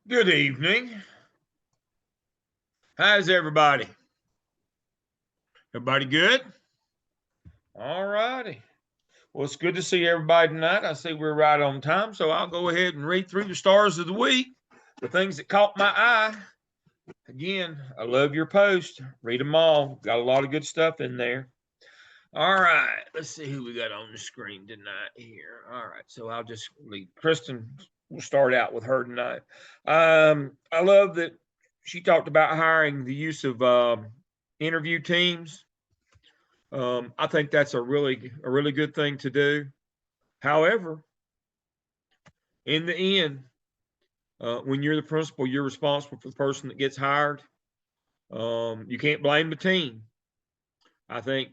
Good evening. How's everybody? Everybody good? All righty. Well, it's good to see everybody tonight. I see we're right on time, so I'll go ahead and read through the stars of the week, the things that caught my eye. Again, I love your post. Read them all. Got a lot of good stuff in there. All right. Let's see who we got on the screen tonight here. All right. So I'll just leave. Kristen, we'll start out with her tonight. I love that she talked about hiring the use of interview teams. I think that's a really good thing to do. However, in the end, when you're the principal, you're responsible for the person that gets hired. You can't blame the team. I think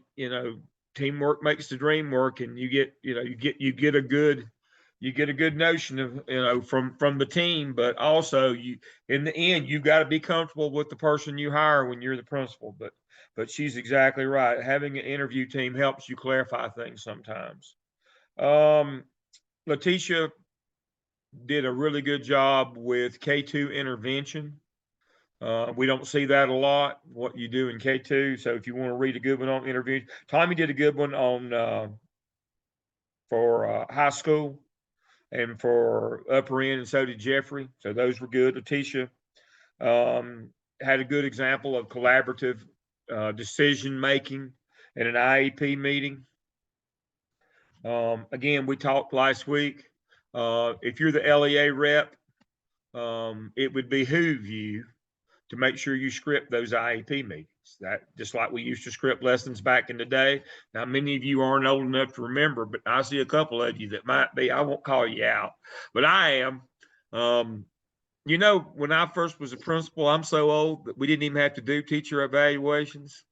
teamwork makes the dream work, and you get a good notion of from the team, but also in the end you got to be comfortable with the person you hire when you're the principal. But she's exactly right. Having an interview team helps you clarify things sometimes. Letitia did a really good job with K2 intervention. We don't see that a lot, what you do in K2. So if you want to read a good one on intervention, Tommy did a good one on for high school and for upper end, and so did Jeffrey. So those were good. Letitia had a good example of collaborative decision making in an IEP meeting. Again, we talked last week. If you're the LEA rep, it would behoove you to make sure you script those IEP meetings. That just like we used to script lessons back in the day. Now, many of you aren't old enough to remember, but I see a couple of you that might be. I won't call you out, but I am. When I first was a principal, I'm so old that we didn't even have to do teacher evaluations.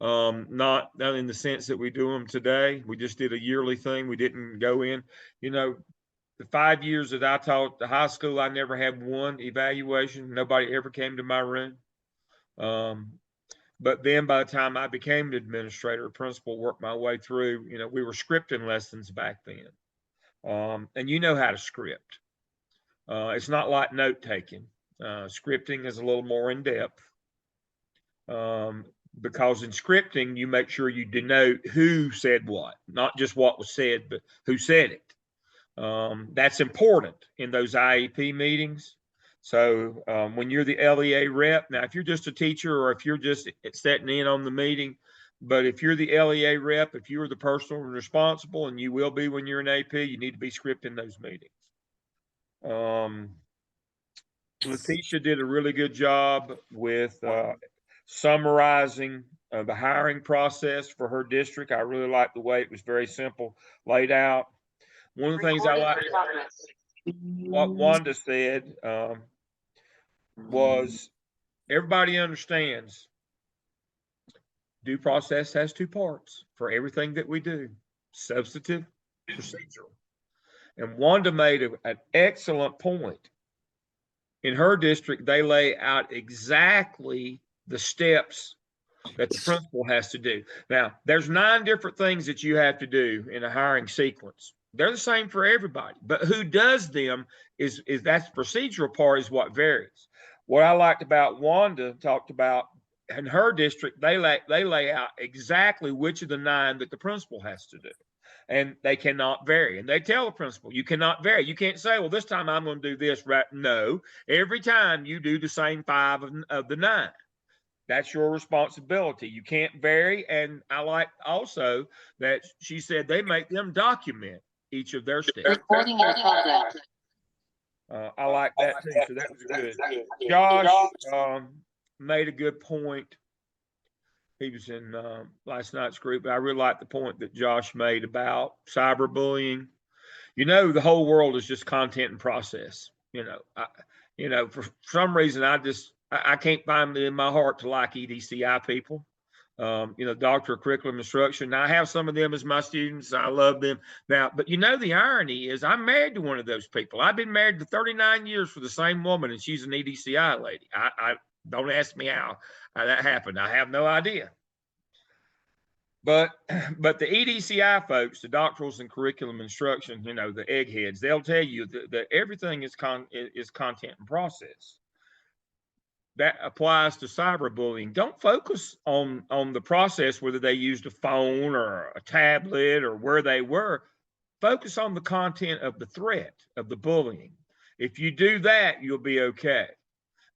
Not in the sense that we do them today. We just did a yearly thing. We didn't go in. The 5 years that I taught the high school, I never had one evaluation. Nobody ever came to my room. But then by the time I became an administrator, principal, worked my way through, we were scripting lessons back then. And you know how to script. It's not like note taking. Scripting is a little more in depth. Because in scripting, you make sure you denote who said what, not just what was said, but who said it. That's important in those IEP meetings. So when you're the LEA rep, now if you're just a teacher or if you're just sitting in on the meeting, but if you're the LEA rep, if you're the person responsible, and you will be when you're an AP, you need to be scripting those meetings. Letitia did a really good job with summarizing the hiring process for her district. I really liked the way it was very simple, laid out. One of the things I liked, what Wanda said, was everybody understands due process has two parts for everything that we do: substantive, procedural. And Wanda made an excellent point. In her district, they lay out exactly the steps that the principal has to do. Now, there's 9 different things that you have to do in a hiring sequence. They're the same for everybody, but who does them is that's the procedural part is what varies. What I liked about Wanda talked about in her district, they lay out exactly which of the 9 that the principal has to do. And they cannot vary. And they tell the principal, you cannot vary. You can't say, well, this time I'm going to do this, right? No, every time you do the same 5 of the 9. That's your responsibility. You can't vary. And I like also that she said they make them document each of their steps. Recording in progress. I like that too. So that was good. Josh made a good point. He was in last night's group. I really like the point that Josh made about cyberbullying. The whole world is just content and process. For some reason, I can't find it in my heart to like EDCI people. Doctor of Curriculum Instruction. Now, I have some of them as my students. I love them. Now, but the irony is I'm married to one of those people. I've been married to 39 years for the same woman, and she's an EDCI lady. I don't ask me how that happened. I have no idea. But the EDCI folks, the doctorals and curriculum instruction, the eggheads, they'll tell you that everything is content and process. That applies to cyberbullying. Don't focus on the process, whether they used a phone or a tablet or where they were. Focus on the content of the threat, of the bullying. If you do that, you'll be okay.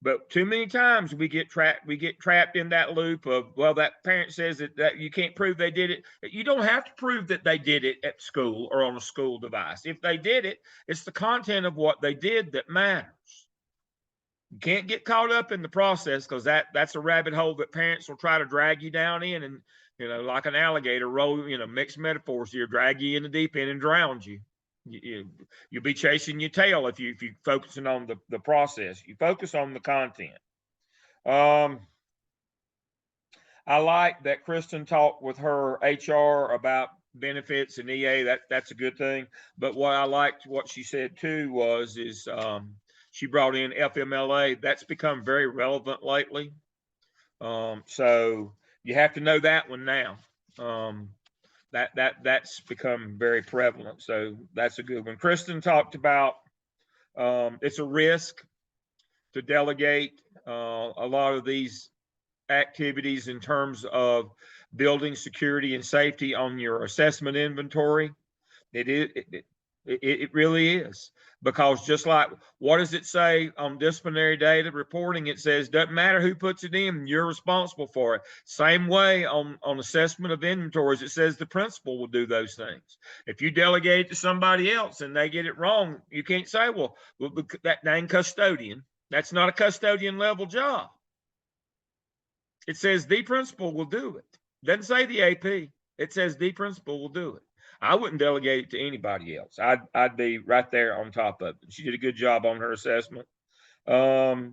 But too many times we get trapped in that loop of, well, that parent says that you can't prove they did it. You don't have to prove that they did it at school or on a school device. If they did it, it's the content of what they did that matters. You can't get caught up in the process, because that's a rabbit hole that parents will try to drag you down in, and like an alligator, roll, mixed metaphors here, drag you in the deep end and drown you. You'll be chasing your tail if you focusing on the process. You focus on the content. I like that Kristen talked with her HR about benefits and EA. That's a good thing. But what I liked what she said too is she brought in FMLA. That's become very relevant lately. So you have to know that one now. That's become very prevalent. So that's a good one. Kristen talked about it's a risk to delegate a lot of these activities in terms of building security and safety on your assessment inventory. It really is, because just like, what does it say on disciplinary data reporting? It says, doesn't matter who puts it in, you're responsible for it. Same way on assessment of inventories, it says the principal will do those things. If you delegate it to somebody else and they get it wrong, you can't say, well that dang custodian. That's not a custodian level job. It says the principal will do it. It doesn't say the AP. It says the principal will do it. I wouldn't delegate it to anybody else. I'd be right there on top of it. She did a good job on her assessment. LaShonda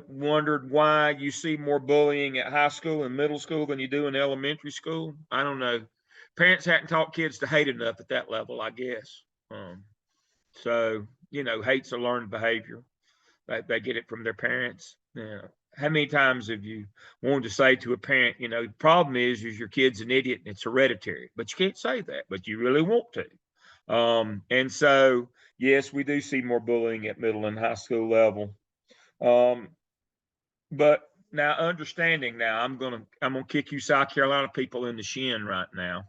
wondered why you see more bullying at high school and middle school than you do in elementary school. I don't know. Parents hadn't taught kids to hate enough at that level, I guess. So, hate's a learned behavior. They get it from their parents. How many times have you wanted to say to a parent, the problem is your kid's an idiot and it's hereditary, but you can't say that, but you really want to. And so, yes, we do see more bullying at middle and high school level. But now, understanding now, I'm gonna kick you South Carolina people in the shin right now.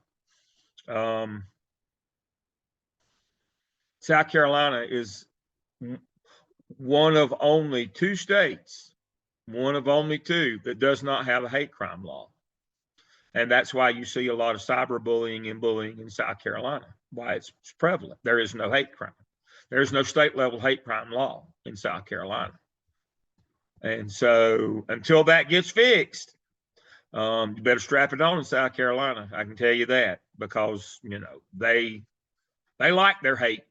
South Carolina is one of only two states, that does not have a hate crime law. And that's why you see a lot of cyberbullying and bullying in South Carolina, why it's prevalent. There is no hate crime. There is no state level hate crime law in South Carolina. And so until that gets fixed, you better strap it on in South Carolina. I can tell you that, because, they like their hate.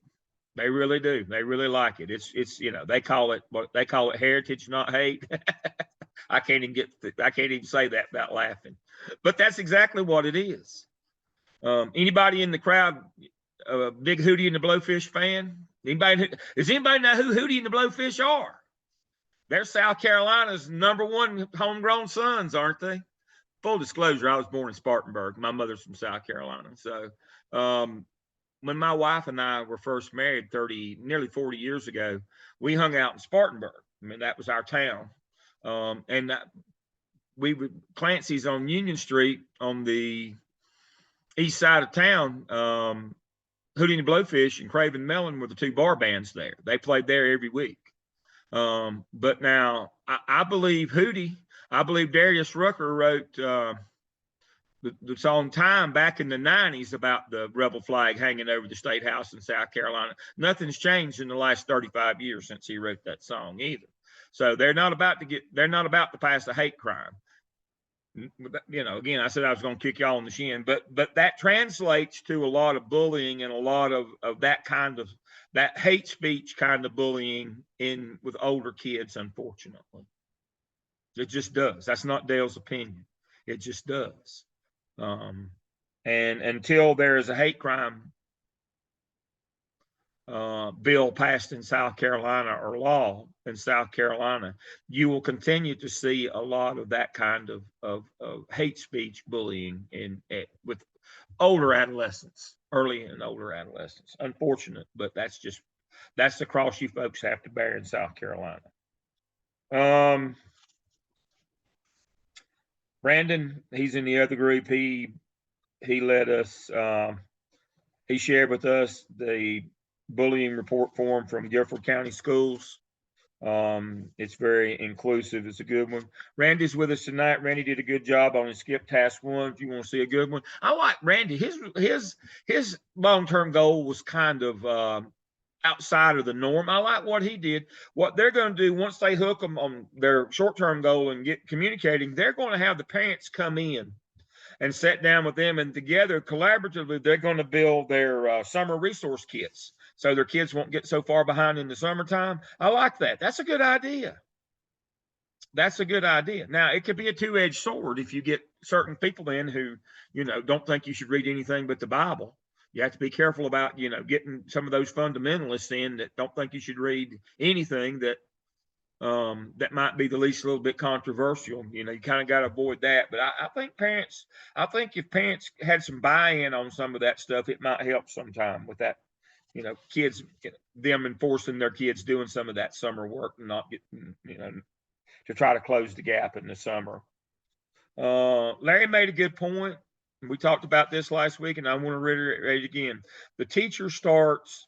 They really do. They really like it. It's they call it heritage, not hate. I can't even say that without laughing. But that's exactly what it is. Anybody in the crowd a big Hootie and the Blowfish fan? Does anybody know who Hootie and the Blowfish are? They're South Carolina's #1 homegrown sons, aren't they? Full disclosure, I was born in Spartanburg. My mother's from South Carolina. So when my wife and I were first married nearly 40 years ago, we hung out in Spartanburg. I mean, that was our town. And Clancy's on Union Street on the east side of town. Hootie and the Blowfish and Craven Melon were the two bar bands there. They played there every week. But now I believe Darius Rucker wrote the song Time back in the 90s about the rebel flag hanging over the state house in South Carolina. Nothing's changed in the last 35 years since he wrote that song either. So they're not about to pass a hate crime. Again, I said I was going to kick y'all in the shin, but that translates to a lot of bullying and a lot of that hate speech kind of bullying with older kids, unfortunately. It just does. That's not Dale's opinion. It just does. And until there is a hate crime bill passed in South Carolina or law in South Carolina, you will continue to see a lot of that kind of hate speech bullying with older adolescents, early and older adolescents. Unfortunate, but that's the cross you folks have to bear in South Carolina. Brandon, he's in the other group. He let us. He shared with us the bullying report form from Guilford County Schools. It's very inclusive. It's a good one. Randy's with us tonight. Randy did a good job on his skip task 1. If you want to see a good one, I like Randy. His long-term goal was kind of outside of the norm. I like what he did. What they're going to do once they hook them on their short-term goal and get communicating, they're going to have the parents come in and sit down with them, and together collaboratively they're going to build their summer resource kits so their kids won't get so far behind in the summertime. I like that. That's a good idea. That's a good idea. Now, it could be a two-edged sword if you get certain people in who, don't think you should read anything but the Bible. You have to be careful about, getting some of those fundamentalists in that don't think you should read anything that might be the least little bit controversial. You kind of got to avoid that. But I think if parents had some buy-in on some of that stuff, it might help sometime with that. Kids, them enforcing their kids doing some of that summer work and not getting, to try to close the gap in the summer. Larry made a good point. We talked about this last week, and I want to reiterate again. The teacher starts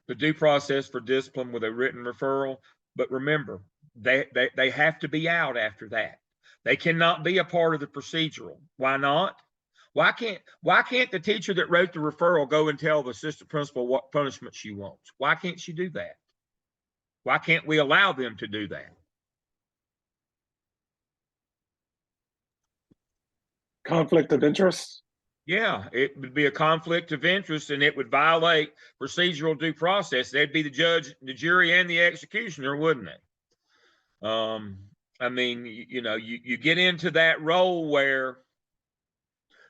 the due process for discipline with a written referral. But remember, they have to be out after that. They cannot be a part of the procedural. Why not? Why can't the teacher that wrote the referral go and tell the assistant principal what punishment she wants? Why can't she do that? Why can't we allow them to do that? Conflict of interest? Yeah, it would be a conflict of interest, and it would violate procedural due process. They'd be the judge, the jury, and the executioner, wouldn't they? I mean, you get into that role where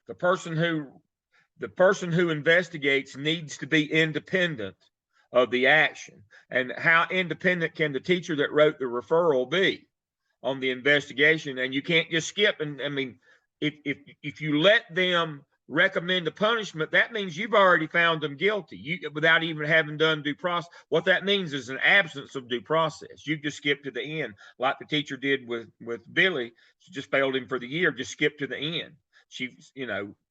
the person who investigates needs to be independent of the action. And how independent can the teacher that wrote the referral be on the investigation? And you can't just skip. And I mean, if you let them recommend a punishment, that means you've already found them guilty without even having done due process. What that means is an absence of due process. You just skip to the end, like the teacher did with Billy. She just failed him for the year. Just skip to the end.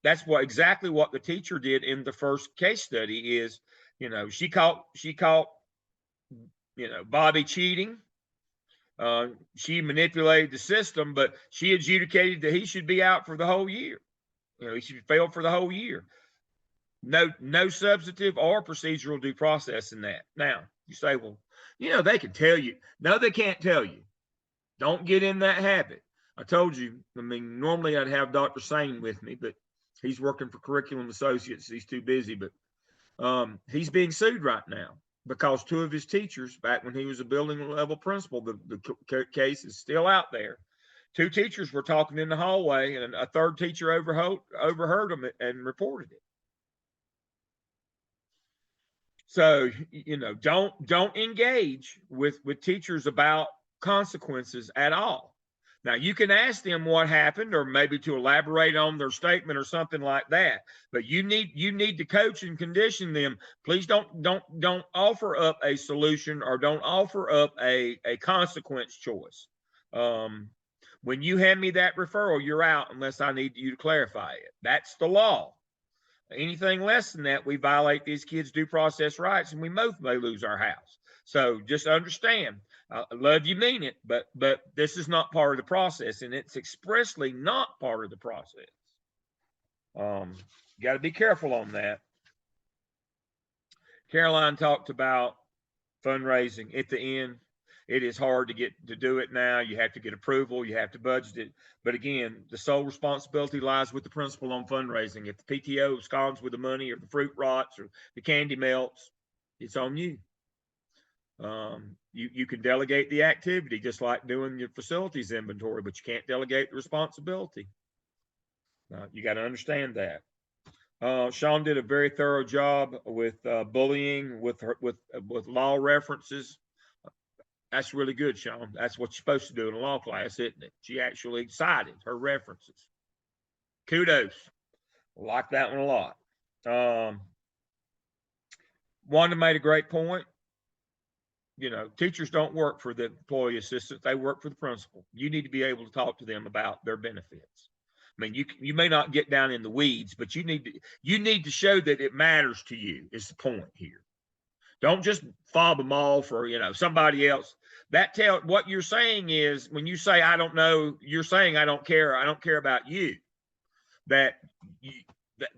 That's exactly what the teacher did in the first case study. Is she caught Bobby cheating. She manipulated the system, but she adjudicated that he should be out for the whole year. He should fail for the whole year. No substantive or procedural due process in that. Now, you say, well, they can tell you. No, they can't tell you. Don't get in that habit. I told you, I mean, normally I'd have Dr. Sane with me, but he's working for Curriculum Associates. He's too busy, but he's being sued right now because 2 of his teachers, back when he was a building level principal, the case is still out there. 2 teachers were talking in the hallway, and a 3rd teacher overheard them and reported it. So, don't engage with teachers about consequences at all. Now, you can ask them what happened, or maybe to elaborate on their statement or something like that. But you need to coach and condition them. Please don't offer up a solution, or don't offer up a consequence choice. When you hand me that referral, you're out unless I need you to clarify it. That's the law. Anything less than that, we violate these kids' due process rights, and we both may lose our house. So just understand, I love you, mean it, but this is not part of the process, and it's expressly not part of the process. You got to be careful on that. Caroline talked about fundraising at the end. It is hard to do it now. You have to get approval. You have to budget it. But again, the sole responsibility lies with the principal on fundraising. If the PTO absconds with the money, or the fruit rots, or the candy melts, it's on you. You can delegate the activity, just like doing your facilities inventory, but you can't delegate the responsibility. You got to understand that. Sean did a very thorough job with bullying, with law references. That's really good, Sean. That's what you're supposed to do in a law class, isn't it? She actually cited her references. Kudos. Like that one a lot. Wanda made a great point. You know, teachers don't work for the employee assistants; they work for the principal. You need to be able to talk to them about their benefits. I mean, you may not get down in the weeds, but you need to show that it matters to you. Is the point here? Don't just fob them off or somebody else. What you're saying is when you say I don't know, you're saying I don't care. I don't care about you.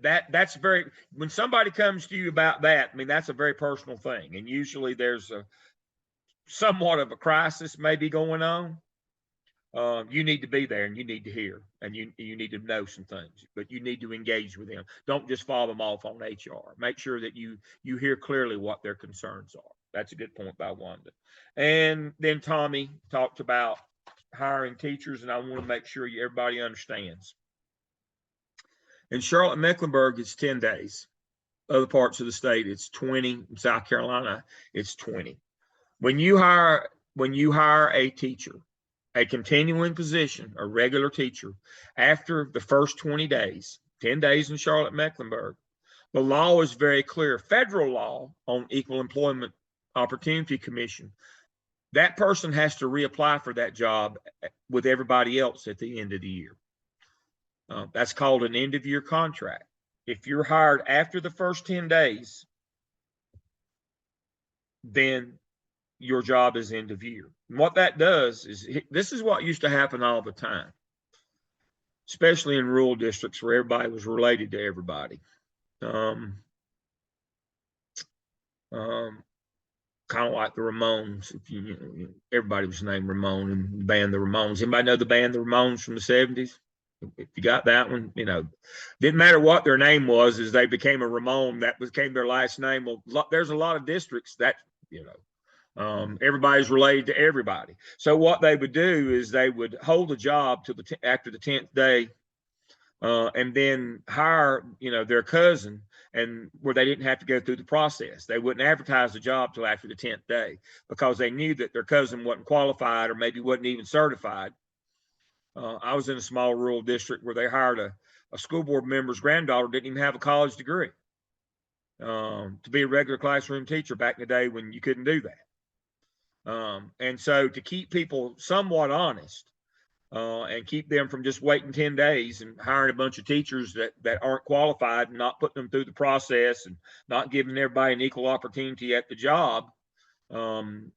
That's very, when somebody comes to you about that, I mean, that's a very personal thing, and usually there's a somewhat of a crisis maybe going on. You need to be there and you need to hear and you need to know some things, but you need to engage with them. Don't just follow them off on HR. Make sure that you hear clearly what their concerns are. That's a good point by Wanda. And then Tommy talked about hiring teachers, and I want to make sure everybody understands. In Charlotte, Mecklenburg, it's 10 days. Other parts of the state, it's 20. In South Carolina, it's 20. When you hire a teacher, a continuing position, a regular teacher, after the first 20 days, 10 days in Charlotte, Mecklenburg, the law is very clear. Federal law on Equal Employment Opportunity Commission, that person has to reapply for that job with everybody else at the end of the year. That's called an end of year contract. If you're hired after the first 10 days, then your job is end of year. And what that does is, this is what used to happen all the time, especially in rural districts where everybody was related to everybody. Kind of like the Ramones. Everybody was named Ramon in the band the Ramones. Anybody know the band the Ramones from the 70s? If you got that one, didn't matter what their name was, as they became a Ramon, that became their last name. Well, there's a lot of districts that, everybody's related to everybody. So what they would do is they would hold a job till after the 10th day, and then hire, their cousin, and where they didn't have to go through the process. They wouldn't advertise the job till after the 10th day because they knew that their cousin wasn't qualified or maybe wasn't even certified. I was in a small rural district where they hired a school board member's granddaughter, didn't even have a college degree, to be a regular classroom teacher back in the day when you couldn't do that. And so to keep people somewhat honest, and keep them from just waiting 10 days and hiring a bunch of teachers that aren't qualified and not putting them through the process and not giving everybody an equal opportunity at the job.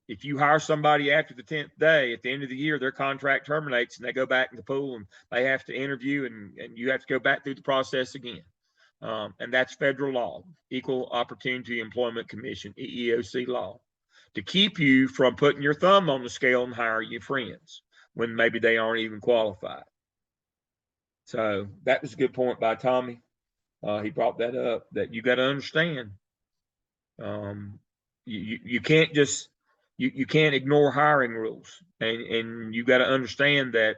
If you hire somebody after the 10th day, at the end of the year, their contract terminates and they go back in the pool and they have to interview and you have to go back through the process again. And that's federal law, Equal Opportunity Employment Commission, EEOC law, to keep you from putting your thumb on the scale and hiring your friends when maybe they aren't even qualified. So that was a good point by Tommy. He brought that up, that you got to understand. You can't just, you can't ignore hiring rules, and you got to understand that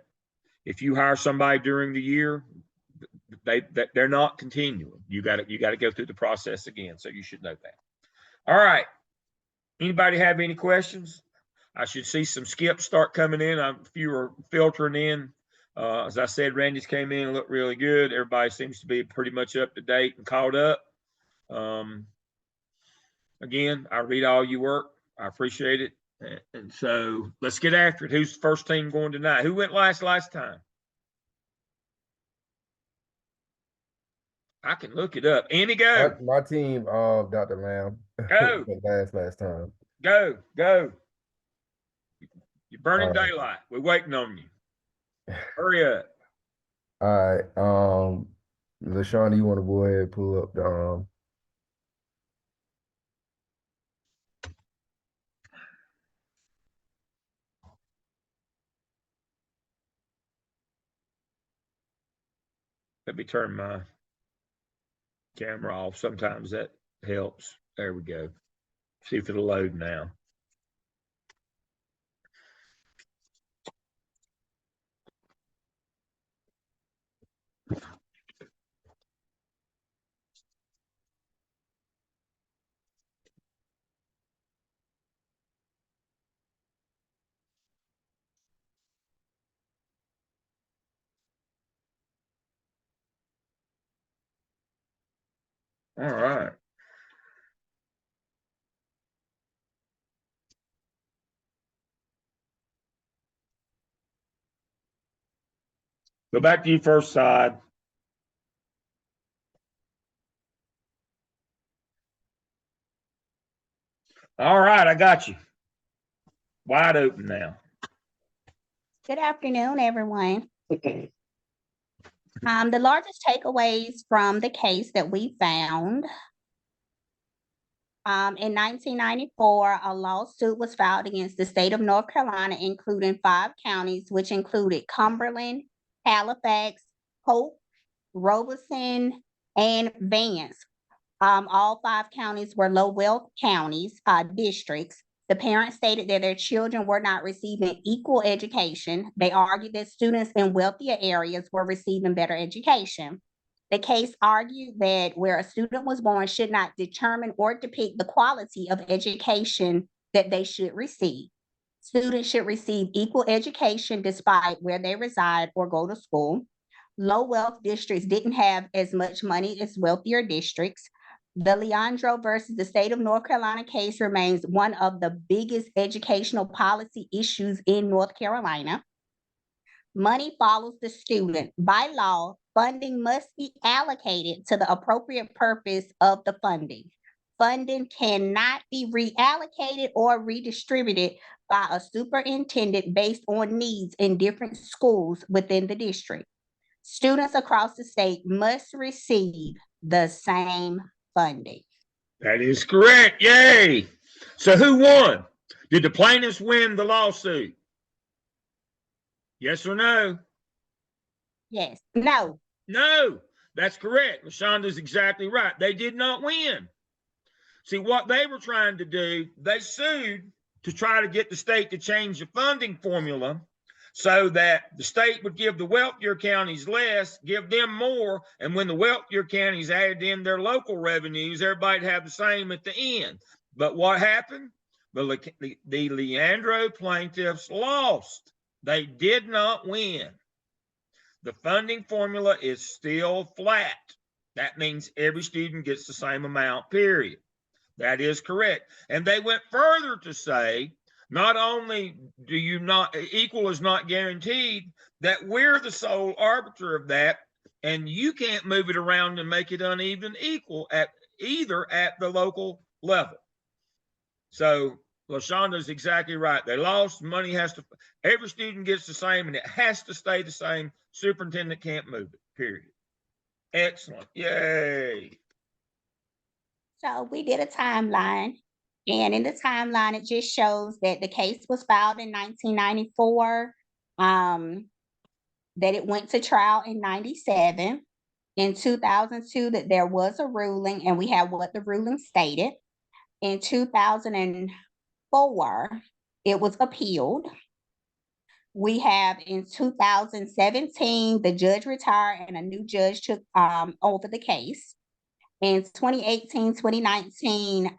if you hire somebody during the year, they're not continuing. You got to go through the process again. So you should know that. All right. Anybody have any questions? I should see some skips start coming in. A few are filtering in. As I said, Randy's came in and looked really good. Everybody seems to be pretty much up to date and caught up. Again, I read all your work. I appreciate it. And so let's get after it. Who's the first team going tonight? Who went last time? I can look it up. Andy, go. My team, Dr. Lamb. Go. went last time. Go. You're burning daylight. We're waiting on you. Hurry up. All right. LaShawn, you want to go ahead and pull up the Let me turn my camera off. Sometimes that helps. There we go. See if it'll load now. All right. Go back to your first side. All right, I got you. Wide open now. Good afternoon, everyone. The largest takeaways from the case that we found, in 1994, a lawsuit was filed against the state of North Carolina, including 5 counties, which included Cumberland, Halifax, Hope, Robeson, and Vance. All 5 counties were low wealth counties, districts. The parents stated that their children were not receiving equal education. They argued that students in wealthier areas were receiving better education. The case argued that where a student was born should not determine or depict the quality of education that they should receive. Students should receive equal education despite where they reside or go to school. Low wealth districts didn't have as much money as wealthier districts. The Leandro versus the state of North Carolina case remains one of the biggest educational policy issues in North Carolina. Money follows the student. By law, funding must be allocated to the appropriate purpose of the funding. Funding cannot be reallocated or redistributed by a superintendent based on needs in different schools within the district. Students across the state must receive the same funding. That is correct. Yay. So who won? Did the plaintiffs win the lawsuit? Yes or no? Yes. No. No. That's correct. LaShonda's exactly right. They did not win. See, what they were trying to do, they sued to try to get the state to change the funding formula so that the state would give the wealthier counties less, give them more, and when the wealthier counties added in their local revenues, everybody'd have the same at the end. But what happened? The Leandro plaintiffs lost. They did not win. The funding formula is still flat. That means every student gets the same amount, period. That is correct. And they went further to say, not only do you not, equal is not guaranteed, that we're the sole arbiter of that, and you can't move it around and make it uneven equal at either at the local level. So LaShonda's exactly right. They lost. Money has to, every student gets the same, and it has to stay the same. Superintendent can't move it, period. Excellent. Yay. So we did a timeline, and in the timeline, it just shows that the case was filed in 1994, that it went to trial in 97, in 2002, that there was a ruling, and we have what the ruling stated. In 2004, it was appealed. We have in 2017, the judge retired and a new judge took over the case. In 2018, 2019,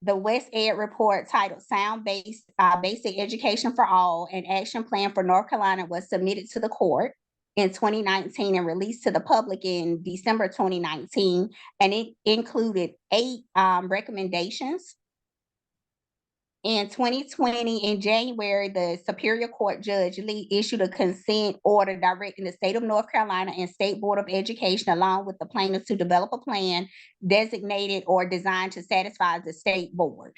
the West Ed report titled Sound-Based Basic Education for All, an action plan for North Carolina was submitted to the court in 2019 and released to the public in December 2019. And it included 8 recommendations. In 2020, in January, the Superior Court Judge Lee issued a consent order directing the state of North Carolina and State Board of Education, along with the plaintiffs, to develop a plan designated or designed to satisfy the state board.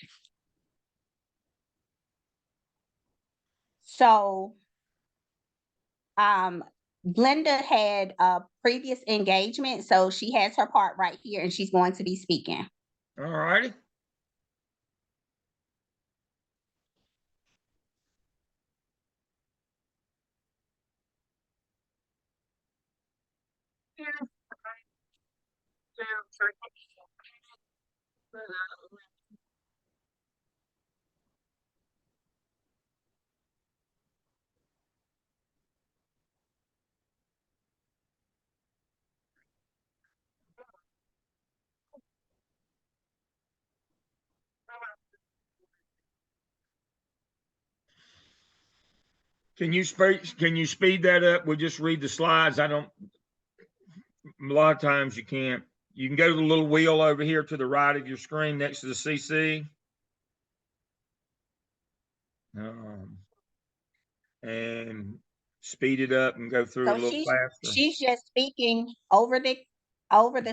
So, Glenda had a previous engagement, so she has her part right here, and she's going to be speaking. All righty. Can you speed that up? We'll just read the slides. I don't, a lot of times you can't. You can go to the little wheel over here to the right of your screen next to the CC. And speed it up and go through a So little faster. she's just speaking over the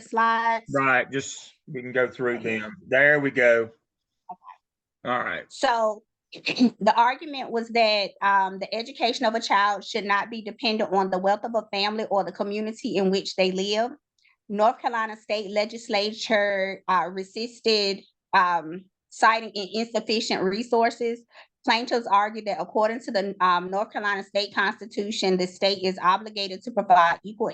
slides. Right, just we can go through them. There we go. All right. So the argument was that the education of a child should not be dependent on the wealth of a family or the community in which they live. North Carolina State Legislature resisted, citing insufficient resources. Plaintiffs argued that according to the North Carolina State Constitution, the state is obligated to provide equal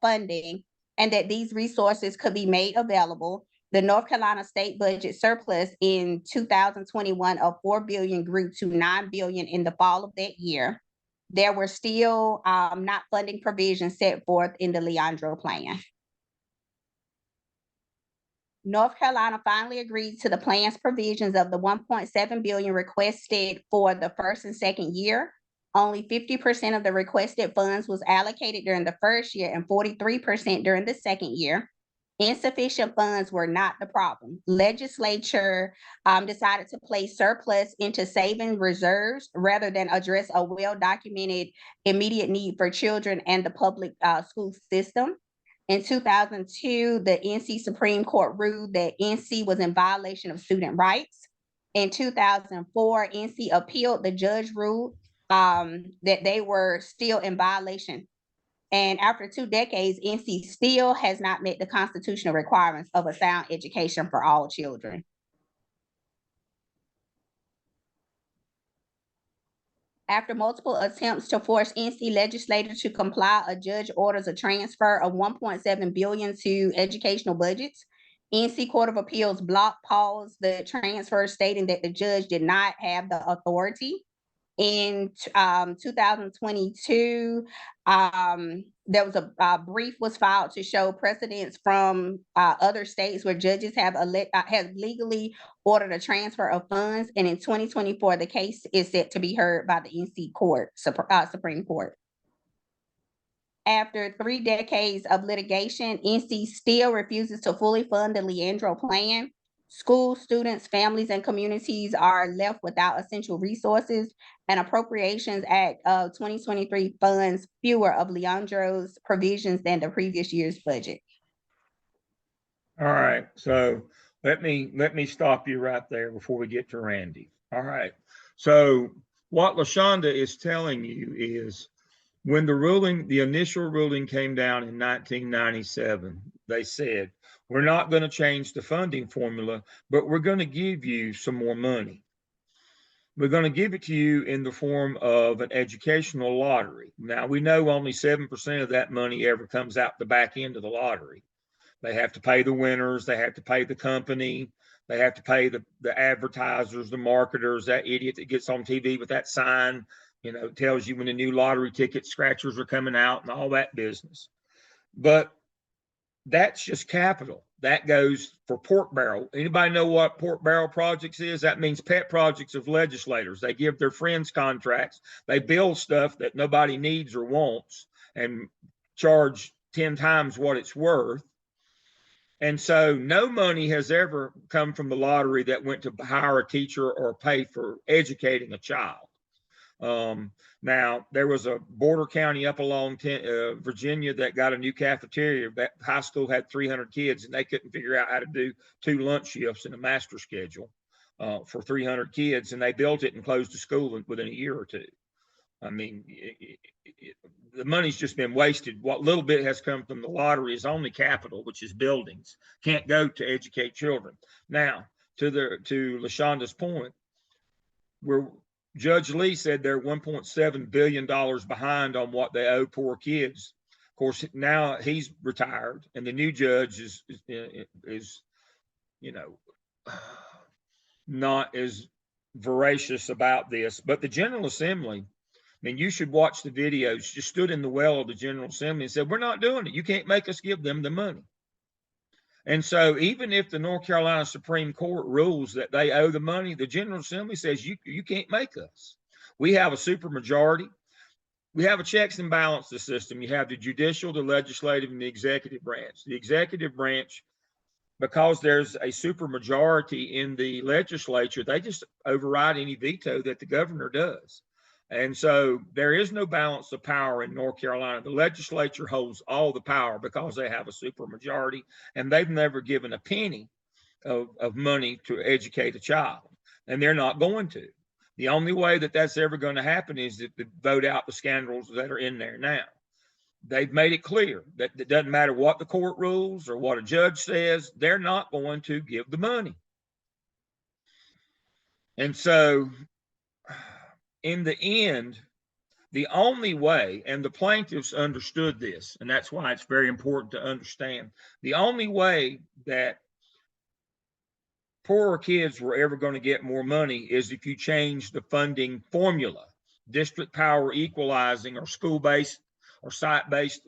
funding, and that these resources could be made available. The North Carolina state budget surplus in 2021 of $4 billion grew to $9 billion in the fall of that year. There were still not funding provisions set forth in the Leandro plan. North Carolina finally agreed to the plan's provisions of the $1.7 billion requested for the first and second year. Only 50% of the requested funds was allocated during the first year and 43% during the second year. Insufficient funds were not the problem. Legislature decided to place surplus into saving reserves rather than address a well-documented immediate need for children and the public school system. In 2002, the NC Supreme Court ruled that NC was in violation of student rights. In 2004, NC appealed. The judge ruled that they were still in violation. And after 2 decades, NC still has not met the constitutional requirements of a sound education for all children. After multiple attempts to force NC legislature to comply, a judge orders a transfer of $1.7 billion to educational budgets. NC Court of Appeals paused the transfer, stating that the judge did not have the authority. In 2022, there was a brief was filed to show precedents from other states where judges have legally ordered a transfer of funds, and in 2024, the case is set to be heard by the NC Supreme Court. After 3 decades of litigation, NC still refuses to fully fund the Leandro plan. Schools, students, families, and communities are left without essential resources, and Appropriations Act of 2023 funds fewer of Leandro's provisions than the previous year's budget. All right, so let me stop you right there before we get to Randy. All right, so what LaShonda is telling you is when the initial ruling came down in 1997, they said, we're not going to change the funding formula, but we're going to give you some more money. We're going to give it to you in the form of an educational lottery. Now, we know only 7% of that money ever comes out the back end of the lottery. They have to pay the winners. They have to pay the company. They have to pay the advertisers, the marketers, that idiot that gets on TV with that sign, tells you when the new lottery ticket scratchers are coming out and all that business. But that's just capital. That goes for pork barrel. Anybody know what pork barrel projects is? That means pet projects of legislators. They give their friends contracts. They build stuff that nobody needs or wants and charge 10 times what it's worth. And so no money has ever come from the lottery that went to hire a teacher or pay for educating a child. Now, there was a border county up along Virginia that got a new cafeteria. That high school had 300 kids, and they couldn't figure out how to do 2 lunch shifts in a master schedule for 300 kids, and they built it and closed the school within a year or 2. I mean, the money's just been wasted. What little bit has come from the lottery is only capital, which is buildings. Can't go to educate children. Now, to LaShonda's point, Judge Lee said they're $1.7 billion behind on what they owe poor kids. Of course, now he's retired, and the new judge is not as voracious about this. But the General Assembly, you should watch the videos, just stood in the well of the General Assembly and said, we're not doing it. You can't make us give them the money. And so even if the North Carolina Supreme Court rules that they owe the money, the General Assembly says you can't make us. We have a supermajority. we have a checks and balances system. You have the judicial, the legislative, and the executive branch. The executive branch, because there's a supermajority in the legislature, they just override any veto that the governor does. And so there is no balance of power in North Carolina. The legislature holds all the power because they have a supermajority, and they've never given a penny of money to educate a child, and they're not going to. The only way that that's ever going to happen is to vote out the scandals that are in there now. They've made it clear that it doesn't matter what the court rules or what a judge says, they're not going to give the money. And so in the end, the only way, and the plaintiffs understood this, and that's why it's very important to understand, the only way that poorer kids were ever going to get more money is if you change the funding formula. District power equalizing or school-based or site-based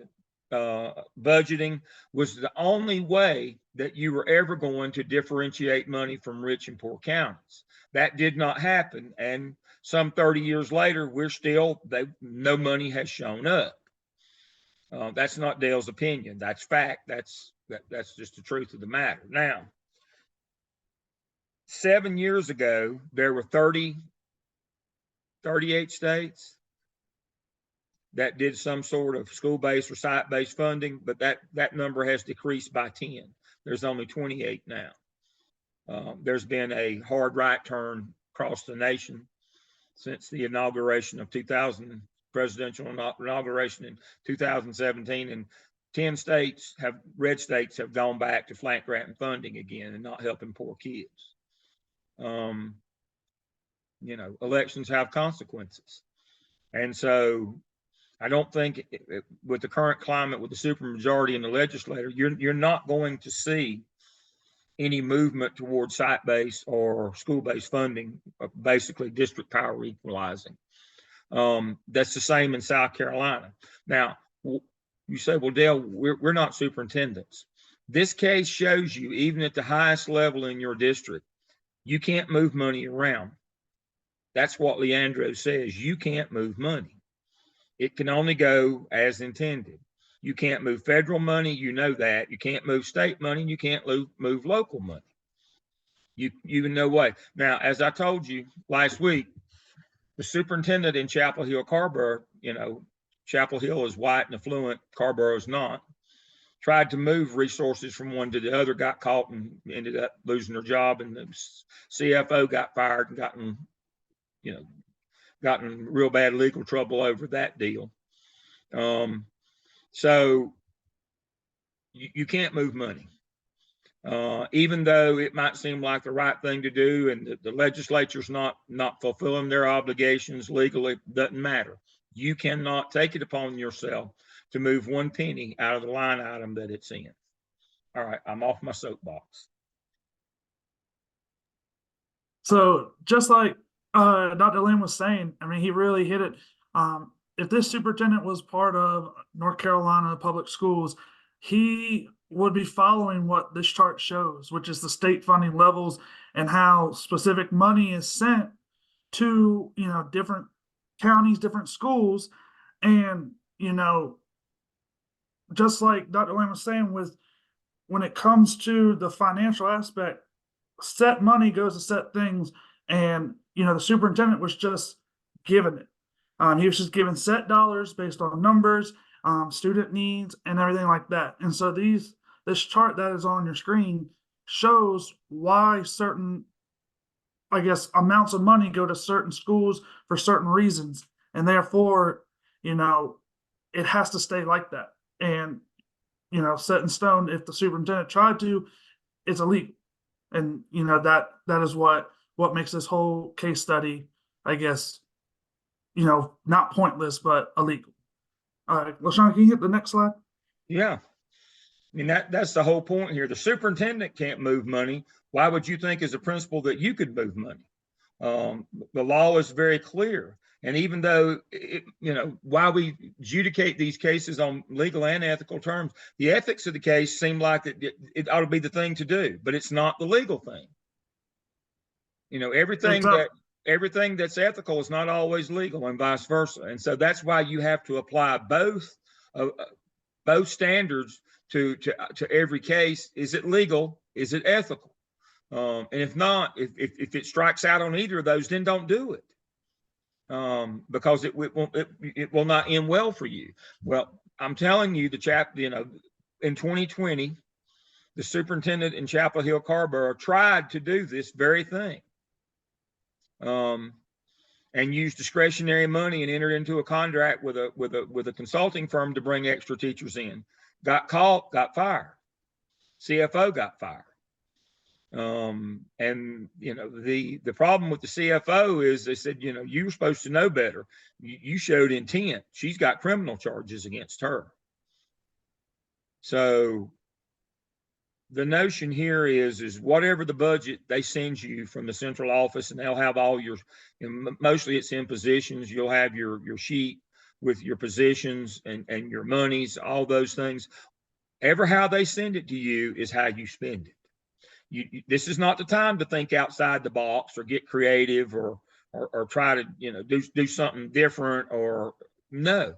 budgeting was the only way that you were ever going to differentiate money from rich and poor counties. That did not happen, and some 30 years later, we're still, no money has shown up. That's not Dale's opinion. That's fact. That's just the truth of the matter. Now, 7 years ago, there were 38 states that did some sort of school-based or site-based funding, but that number has decreased by 10. There's only 28 now. There's been a hard right turn across the nation since the inauguration of presidential inauguration in 2017, and 10 states red states have gone back to flat grant and funding again and not helping poor kids. Elections have consequences. And so I don't think with the current climate, with the supermajority in the legislature, you're not going to see any movement towards site-based or school-based funding, basically district power equalizing. That's the same in South Carolina. Now, you say, well, Dale, we're not superintendents. This case shows you, even at the highest level in your district, you can't move money around. That's what Leandro says. You can't move money. It can only go as intended. You can't move federal money, you know that. You can't move state money, and you can't move local money. You know what? Now, as I told you last week, the superintendent in Chapel Hill, Carborough, Chapel Hill is white and affluent, Carborough is not, tried to move resources from one to the other, got caught and ended up losing their job, and the CFO got fired and gotten real bad legal trouble over that deal. So you can't move money. Even though it might seem like the right thing to do, and the legislature's not fulfilling their obligations legally, doesn't matter. You cannot take it upon yourself to move one penny out of the line item that it's in. All right, I'm off my soapbox. So just like Dr. Lynn was saying, I mean, he really hit it. If this superintendent was part of North Carolina public schools, he would be following what this chart shows, which is the state funding levels and how specific money is sent to, different counties, different schools. And, just like Dr. Lane was saying, when it comes to the financial aspect, set money goes to set things. And, the superintendent was just given it. He was just given set dollars based on numbers, student needs, and everything like that. And so this chart that is on your screen shows why certain, amounts of money go to certain schools for certain reasons. And therefore, it has to stay like that. And, set in stone, if the superintendent tried to, it's illegal. And, that is what makes this whole case study, not pointless, but illegal. All right, LaShawn, can you hit the next slide? Yeah. I mean, that's the whole point here. The superintendent can't move money. Why would you think as a principal that you could move money? The law is very clear. And even though, while we adjudicate these cases on legal and ethical terms, the ethics of the case seem like it ought to be the thing to do, but it's not the legal thing. Everything everything that's ethical is not always legal, and vice versa. And so that's why you have to apply both standards to every case. Is it legal? Is it ethical? And if not, if it strikes out on either of those, then don't do it. Because it will not end well for you. Well, I'm telling you, in 2020, the superintendent in Chapel Hill Carborough tried to do this very thing, and used discretionary money and entered into a contract with a consulting firm to bring extra teachers in. Got caught, got fired. CFO got fired. And the problem with the CFO is they said, you were supposed to know better. You showed intent. She's got criminal charges against her. So the notion here is whatever the budget they send you from the central office, and they'll have all your, mostly it's in positions. You'll have your sheet with your positions and your monies, all those things. Ever how they send it to you is how you spend it. This is not the time to think outside the box or get creative or try to do something different. Or no,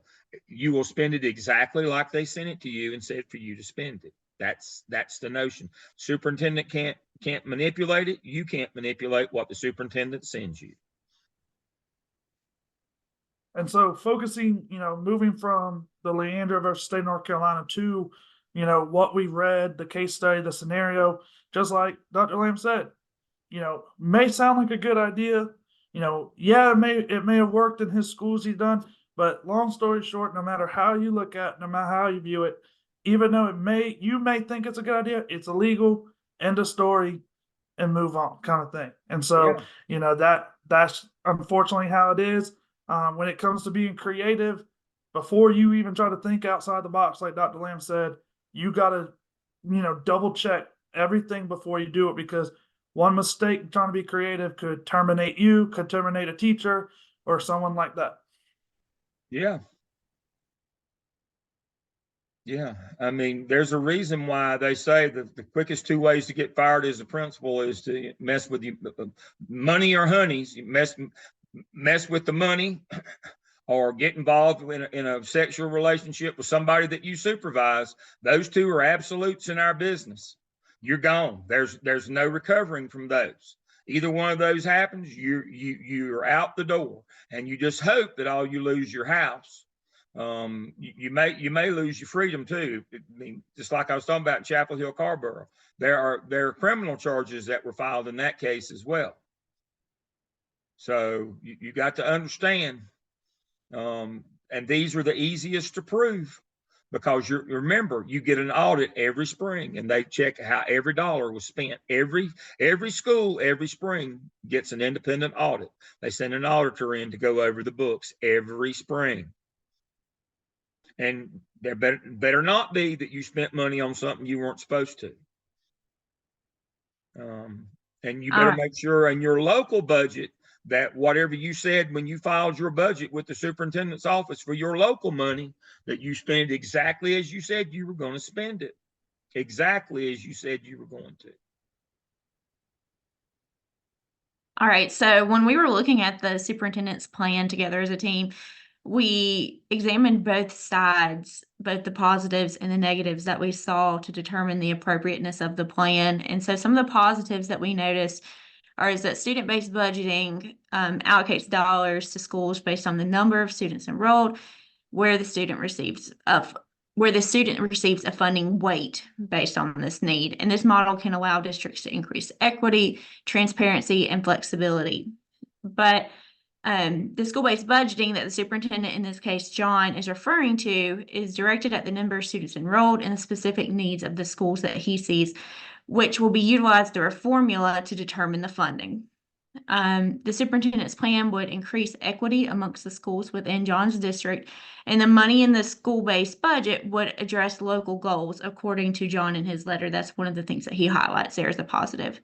you will spend it exactly like they sent it to you and said for you to spend it. That's the notion. Superintendent can't manipulate it. You can't manipulate what the superintendent sends you. And so focusing, moving from the Leandra versus State of North Carolina to, what we read, the case study, the scenario, just like Dr. Lamb said, may sound like a good idea. Yeah, it may have worked in his schools he's done, but long story short, no matter how you look at it, no matter how you view it, even though you may think it's a good idea, it's illegal, end of story, and move on kind of thing. And so, that's unfortunately how it is. When it comes to being creative, before you even try to think outside the box, like Dr. Lamb said, you got to, double check everything before you do it, because one mistake trying to be creative could terminate you, could terminate a teacher or someone like that. Yeah. Yeah. I mean, there's a reason why they say that the quickest two ways to get fired as a principal is to mess with money or honeys. You mess with the money or get involved in a sexual relationship with somebody that you supervise. Those two are absolutes in our business. You're gone. There's no recovering from those. Either one of those happens, you're out the door, and you just hope that all you lose your house. You may lose your freedom too. I mean, just like I was talking about in Chapel Hill Carborough, there are criminal charges that were filed in that case as well. So you got to understand, and these are the easiest to prove, because remember, you get an audit every spring, and they check how every dollar was spent. Every school every spring gets an independent audit. They send an auditor in to go over the books every spring. And there better not be that you spent money on something you weren't supposed to. And you better make sure in your local budget that whatever you said when you filed your budget with the superintendent's office for your local money, that you spend exactly as you said you were going to spend it. Exactly as you said you were going to. All right. So when we were looking at the superintendent's plan together as a team, we examined both sides, both the positives and the negatives that we saw to determine the appropriateness of the plan. And so some of the positives that we noticed is that student-based budgeting allocates dollars to schools based on the number of students enrolled, where the student receives a funding weight based on this need. And this model can allow districts to increase equity, transparency, and flexibility. But the school-based budgeting that the superintendent, in this case, John, is referring to is directed at the number of students enrolled and the specific needs of the schools that he sees, which will be utilized through a formula to determine the funding. The superintendent's plan would increase equity amongst the schools within John's district, and the money in the school-based budget would address local goals according to John in his letter. That's one of the things that he highlights there as a positive.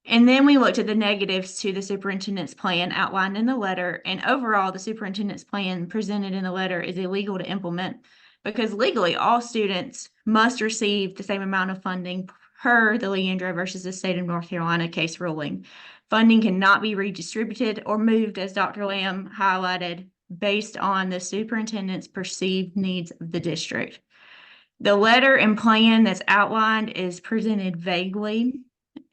And then we looked at the negatives to the superintendent's plan outlined in the letter, and overall the superintendent's plan presented in the letter is illegal to implement, because legally all students must receive the same amount of funding per the Leandro versus the state of North Carolina case ruling. Funding cannot be redistributed or moved, as Dr. Lamb highlighted, based on the superintendent's perceived needs of the district. The letter and plan that's outlined is presented vaguely,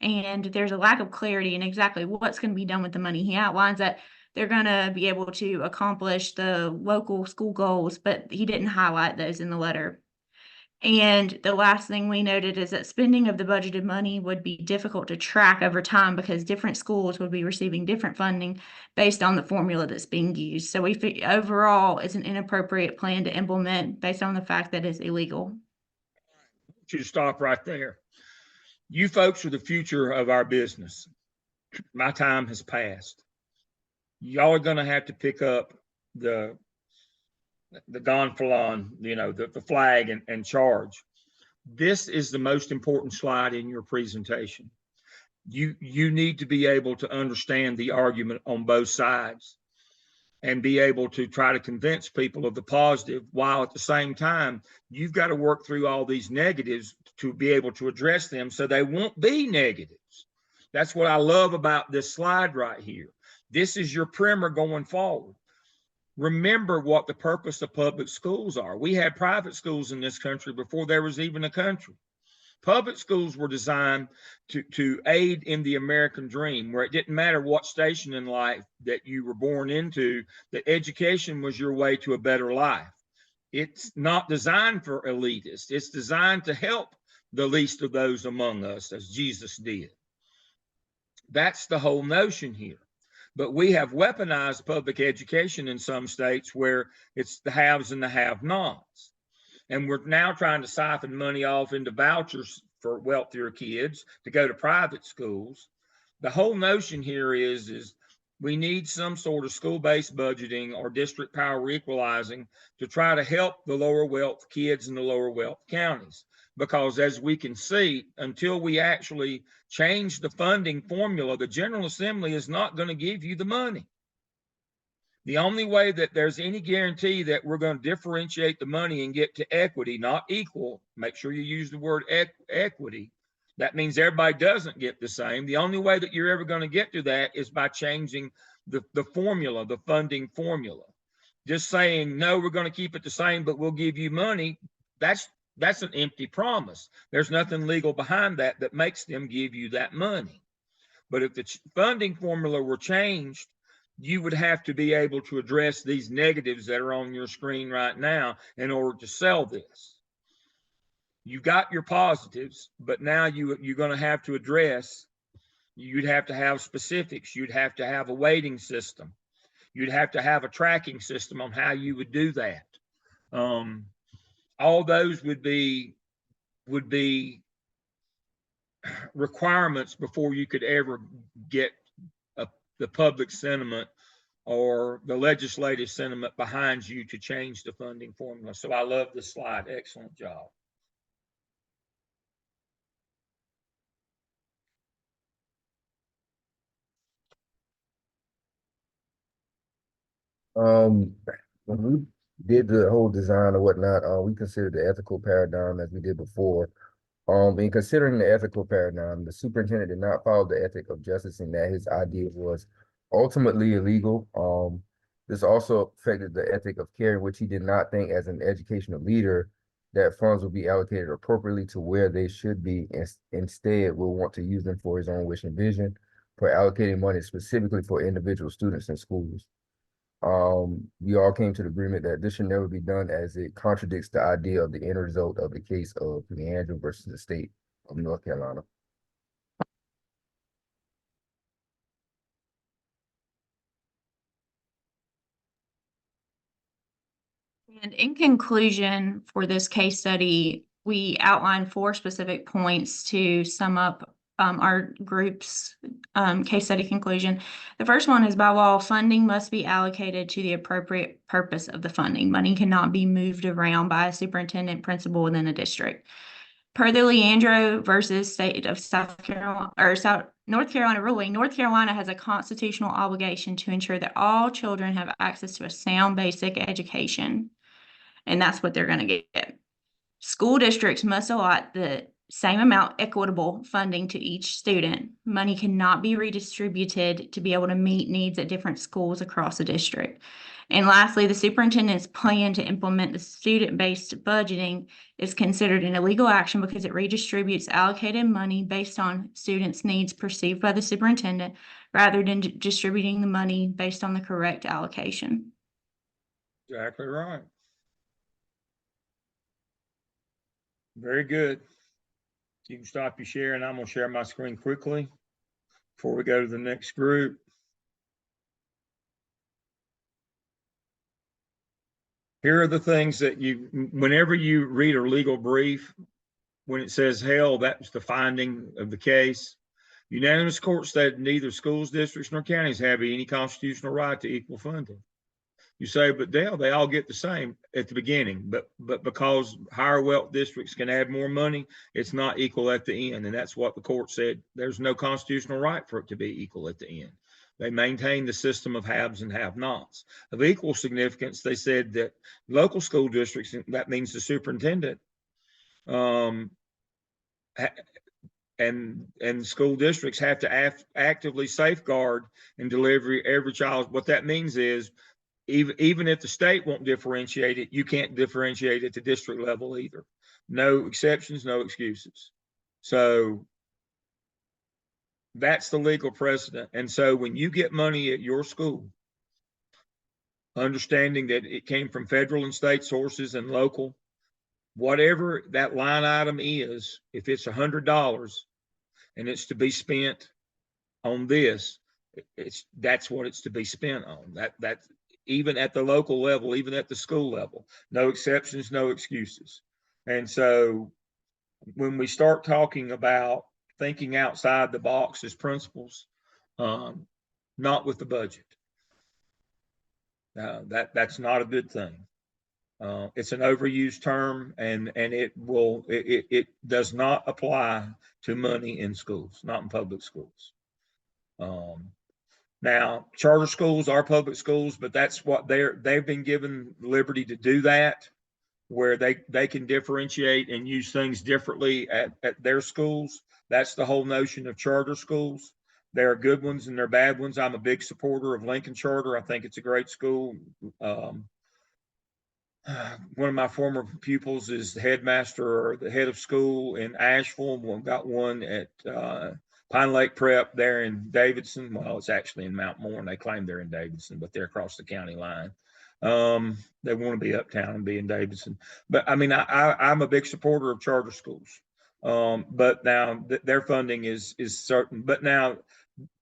and there's a lack of clarity in exactly what's going to be done with the money. He outlines that they're going to be able to accomplish the local school goals, but he didn't highlight those in the letter. And the last thing we noted is that spending of the budgeted money would be difficult to track over time because different schools would be receiving different funding based on the formula that's being used. So we think overall it's an inappropriate plan to implement based on the fact that it's illegal. I want you to stop right there. You folks are the future of our business. My time has passed. Y'all are going to have to pick up the gonfalon, the flag and charge. This is the most important slide in your presentation. You need to be able to understand the argument on both sides and be able to try to convince people of the positive, while at the same time, you've got to work through all these negatives to be able to address them so they won't be negatives. That's what I love about this slide right here. This is your primer going forward. Remember what the purpose of public schools are. We had private schools in this country before there was even a country. Public schools were designed to aid in the American dream, where it didn't matter what station in life that you were born into, the education was your way to a better life. It's not designed for elitists. It's designed to help the least of those among us, as Jesus did. That's the whole notion here. But we have weaponized public education in some states where it's the haves and the have-nots. And we're now trying to siphon money off into vouchers for wealthier kids to go to private schools. The whole notion here is we need some sort of school-based budgeting or district power equalizing to try to help the lower wealth kids in the lower wealth counties. Because as we can see, until we actually change the funding formula, the General Assembly is not going to give you the money. The only way that there's any guarantee that we're going to differentiate the money and get to equity, not equal, make sure you use the word equity. That means everybody doesn't get the same. The only way that you're ever going to get to that is by changing the formula, the funding formula. Just saying, no, we're going to keep it the same, but we'll give you money, that's an empty promise. There's nothing legal behind that that makes them give you that money. But if the funding formula were changed, you would have to be able to address these negatives that are on your screen right now in order to sell this. You got your positives, but now you're going to have to address, you'd have to have specifics. You'd have to have a weighting system. You'd have to have a tracking system on how you would do that. All those would be requirements before you could ever get the public sentiment or the legislative sentiment behind you to change the funding formula. So I love this slide. Excellent job. When we did the whole design or whatnot, we considered the ethical paradigm as we did before. In considering the ethical paradigm, the superintendent did not follow the ethic of justice in that his idea was ultimately illegal. This also affected the ethic of care, which he did not think as an educational leader that funds would be allocated appropriately to where they should be. Instead, will want to use them for his own wish and vision, for allocating money specifically for individual students in schools. We all came to the agreement that this should never be done, as it contradicts the idea of the end result of the case of Leandro versus the state of North Carolina. And in conclusion, for this case study, we outlined 4 specific points to sum up our group's case study conclusion. The first one is, by law, funding must be allocated to the appropriate purpose of the funding. Money cannot be moved around by a superintendent principal within a district. Per the Leandro versus state of South Carolina or North Carolina ruling, North Carolina has a constitutional obligation to ensure that all children have access to a sound basic education. And that's what they're going to get. School districts must allot the same amount equitable funding to each student. Money cannot be redistributed to be able to meet needs at different schools across the district. And lastly, the superintendent's plan to implement the student-based budgeting is considered an illegal action because it redistributes allocated money based on students' needs perceived by the superintendent rather than distributing the money based on the correct allocation. Exactly right. Very good. You can stop your share, and I'm going to share my screen quickly before we go to the next group. Here are the things that whenever you read a legal brief, when it says held, that's the finding of the case. Unanimous court stated neither schools, districts, nor counties have any constitutional right to equal funding. You say, but Dale, they all get the same at the beginning, but because higher wealth districts can add more money, it's not equal at the end. And that's what the court said. There's no constitutional right for it to be equal at the end. They maintain the system of haves and have-nots. Of equal significance, they said that local school districts, that means the superintendent, and school districts have to actively safeguard and deliver every child. What that means is, even if the state won't differentiate it, you can't differentiate at the district level either. No exceptions, no excuses. So that's the legal precedent. And so when you get money at your school, understanding that it came from federal and state sources and local, whatever that line item is, if it's $100 and it's to be spent on this, that's what it's to be spent on. That's even at the local level, even at the school level, no exceptions, no excuses. And so when we start talking about thinking outside the box as principals, not with the budget, that's not a good thing. It's an overused term, and it does not apply to money in schools, not in public schools. Now, charter schools are public schools, but that's what they've been given liberty to do that, where they can differentiate and use things differently at their schools. That's the whole notion of charter schools. There are good ones and there are bad ones. I'm a big supporter of Lincoln Charter. I think it's a great school. One of my former pupils is the headmaster or the head of school in Asheville. We've got one at Pine Lake Prep there in Davidson. Well, it's actually in Mount Moore, and they claim they're in Davidson, but they're across the county line. They want to be uptown and be in Davidson. But I mean, I'm a big supporter of charter schools. But now their funding is certain. But now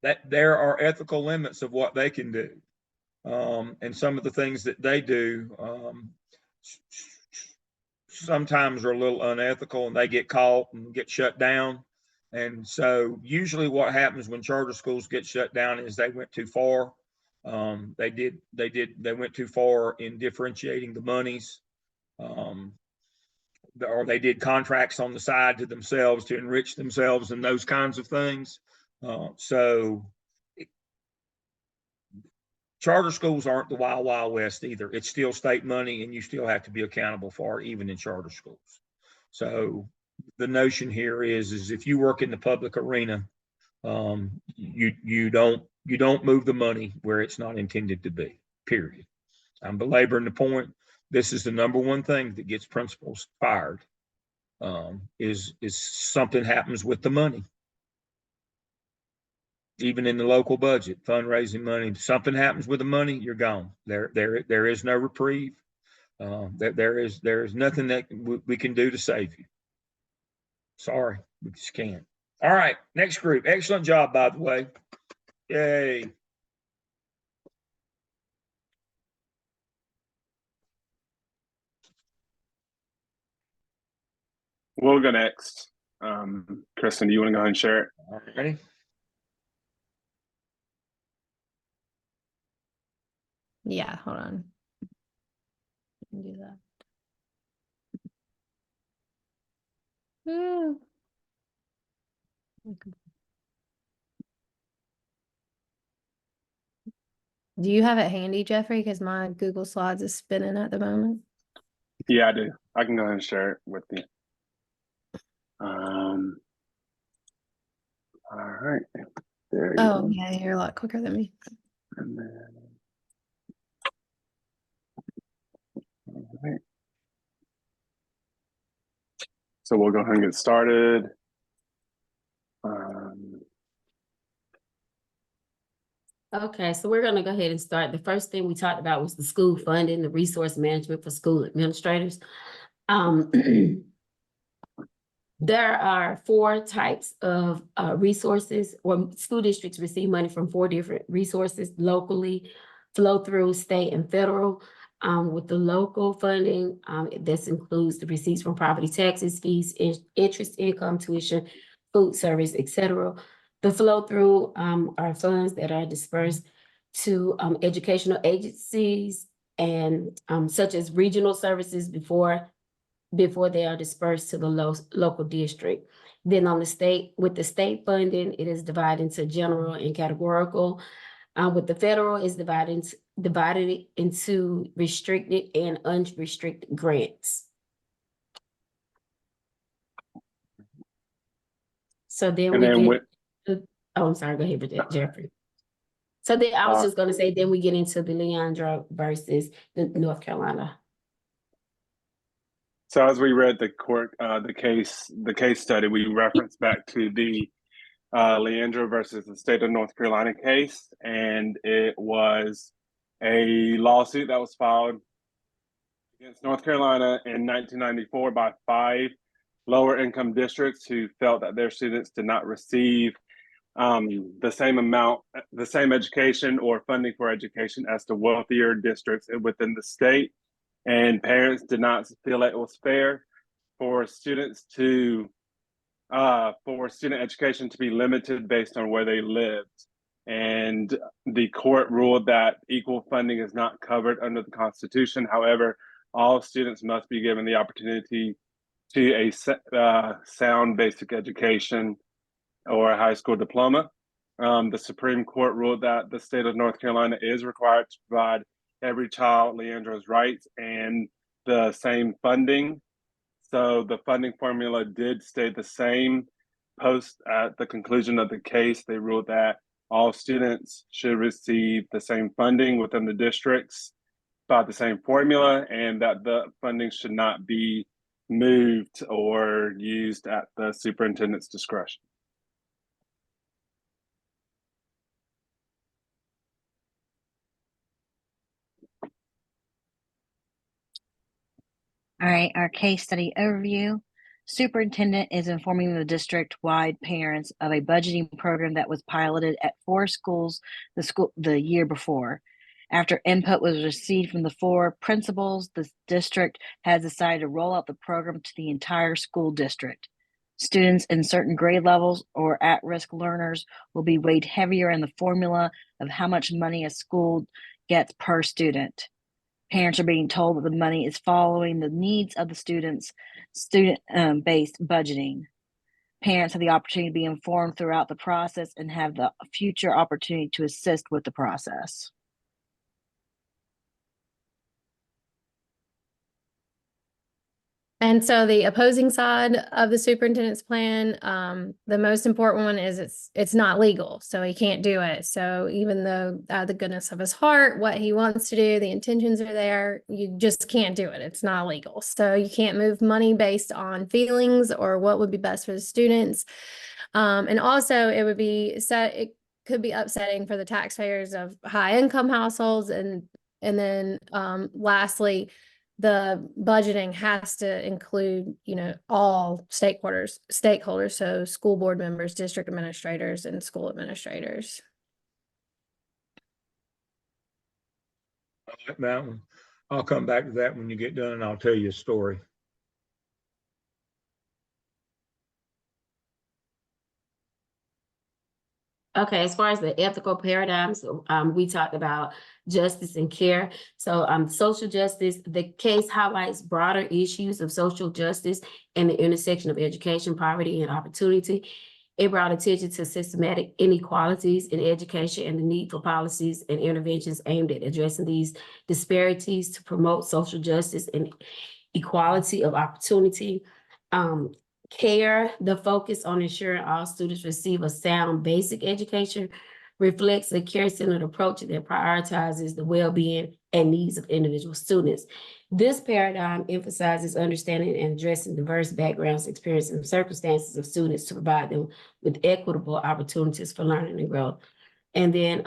that there are ethical limits of what they can do. And some of the things that they do sometimes are a little unethical, and they get caught and get shut down. And so usually what happens when charter schools get shut down is they went too far. They went too far in differentiating the monies. Or they did contracts on the side to themselves to enrich themselves and those kinds of things. So charter schools aren't the wild, wild west either. It's still state money, and you still have to be accountable for it, even in charter schools. So the notion here is if you work in the public arena, you don't move the money where it's not intended to be, period. I'm belaboring the point. This is the number one thing that gets principals fired, is something happens with the money. Even in the local budget, fundraising money, something happens with the money, you're gone. There is no reprieve. There is nothing that we can do to save you. Sorry, we just can't. All right, next group. Excellent job, by the way. Yay. We'll go next. Kristen, do you want to go ahead and share it? All right, ready? Yeah, hold on. I can do that. Ooh. Do you have it handy, Jeffrey? Because my Google Slides is spinning at the moment. Yeah, I do. I can go ahead and share it with you. All right. There you Oh, go. yeah, you're a lot quicker than me. And then, all right. So we'll go ahead and get started. Okay, so we're gonna go ahead and start. The first thing we talked about was the school funding, the resource management for school administrators. There are 4 types of resources, or school districts receive money from 4 different resources: locally, flow through, state, and federal. With the local funding, this includes the receipts from property taxes, fees, interest, income, tuition, food service, etc. The flow through are funds that are dispersed to educational agencies and such as regional services before they are dispersed to the local district. Then on the state, with the state funding, it is divided into general and categorical. With the federal, it's divided into restricted and unrestricted grants. So then And we then get, with, oh, I'm sorry, go ahead, Jeffrey. So then I was just gonna say, then we get into the Leandra versus the North Carolina. so as we read the case study, we referenced back to the Leandra versus the state of North Carolina case, and it was a lawsuit that was filed against North Carolina in 1994 by 5 lower income districts who felt that their students did not receive the same education or funding for education as the wealthier districts within the state. And parents did not feel it was fair for students to for student education to be limited based on where they lived. And the court ruled that equal funding is not covered under the Constitution. However, all students must be given the opportunity to a sound basic education or a high school diploma. The Supreme Court ruled that the state of North Carolina is required to provide every child Leandra's rights and the same funding. So the funding formula did stay the same. Post at the conclusion of the case, they ruled that all students should receive the same funding within the districts by the same formula, and that the funding should not be moved or used at the superintendent's discretion. All right, our case study overview. Superintendent is informing the district-wide parents of a budgeting program that was piloted at 4 schools the year before. After input was received from the 4 principals, the district has decided to roll out the program to the entire school district. Students in certain grade levels or at-risk learners will be weighed heavier in the formula of how much money a school gets per student. Parents are being told that the money is following the needs of the student-based budgeting. Parents have the opportunity to be informed throughout the process and have the future opportunity to assist with the process. And so the opposing side of the superintendent's plan, the most important one is it's not legal, so he can't do it. So even though the goodness of his heart, what he wants to do, the intentions are there, you just can't do it. It's not legal. So you can't move money based on feelings or what would be best for the students. And also it could be upsetting for the taxpayers of high income households. And then lastly, the budgeting has to include, all stakeholders, so school board members, district administrators, and school administrators. I like that one. I'll come back to that when you get done and I'll tell you a story. Okay, as far as the ethical paradigms, we talked about justice and care. So social justice, the case highlights broader issues of social justice and the intersection of education, poverty, and opportunity. It brought attention to systematic inequalities in education and the need for policies and interventions aimed at addressing these disparities to promote social justice and equality of opportunity. CARE, the focus on ensuring all students receive a sound basic education, reflects a care-centered approach that prioritizes the well-being and needs of individual students. This paradigm emphasizes understanding and addressing diverse backgrounds, experiences, and circumstances of students to provide them with equitable opportunities for learning and growth. And then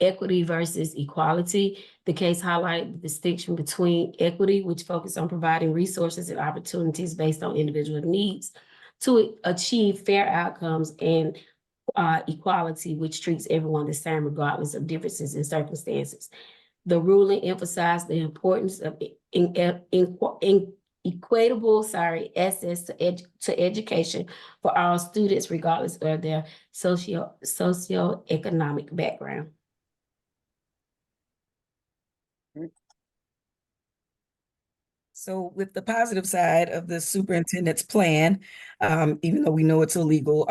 equity versus equality. The case highlighted the distinction between equity, which focuses on providing resources and opportunities based on individual needs to achieve fair outcomes, and equality, which treats everyone the same regardless of differences in circumstances. The ruling emphasized the importance of equitable access to education for all students regardless of their socioeconomic background. So with the positive side of the superintendent's plan, even though we know it's illegal,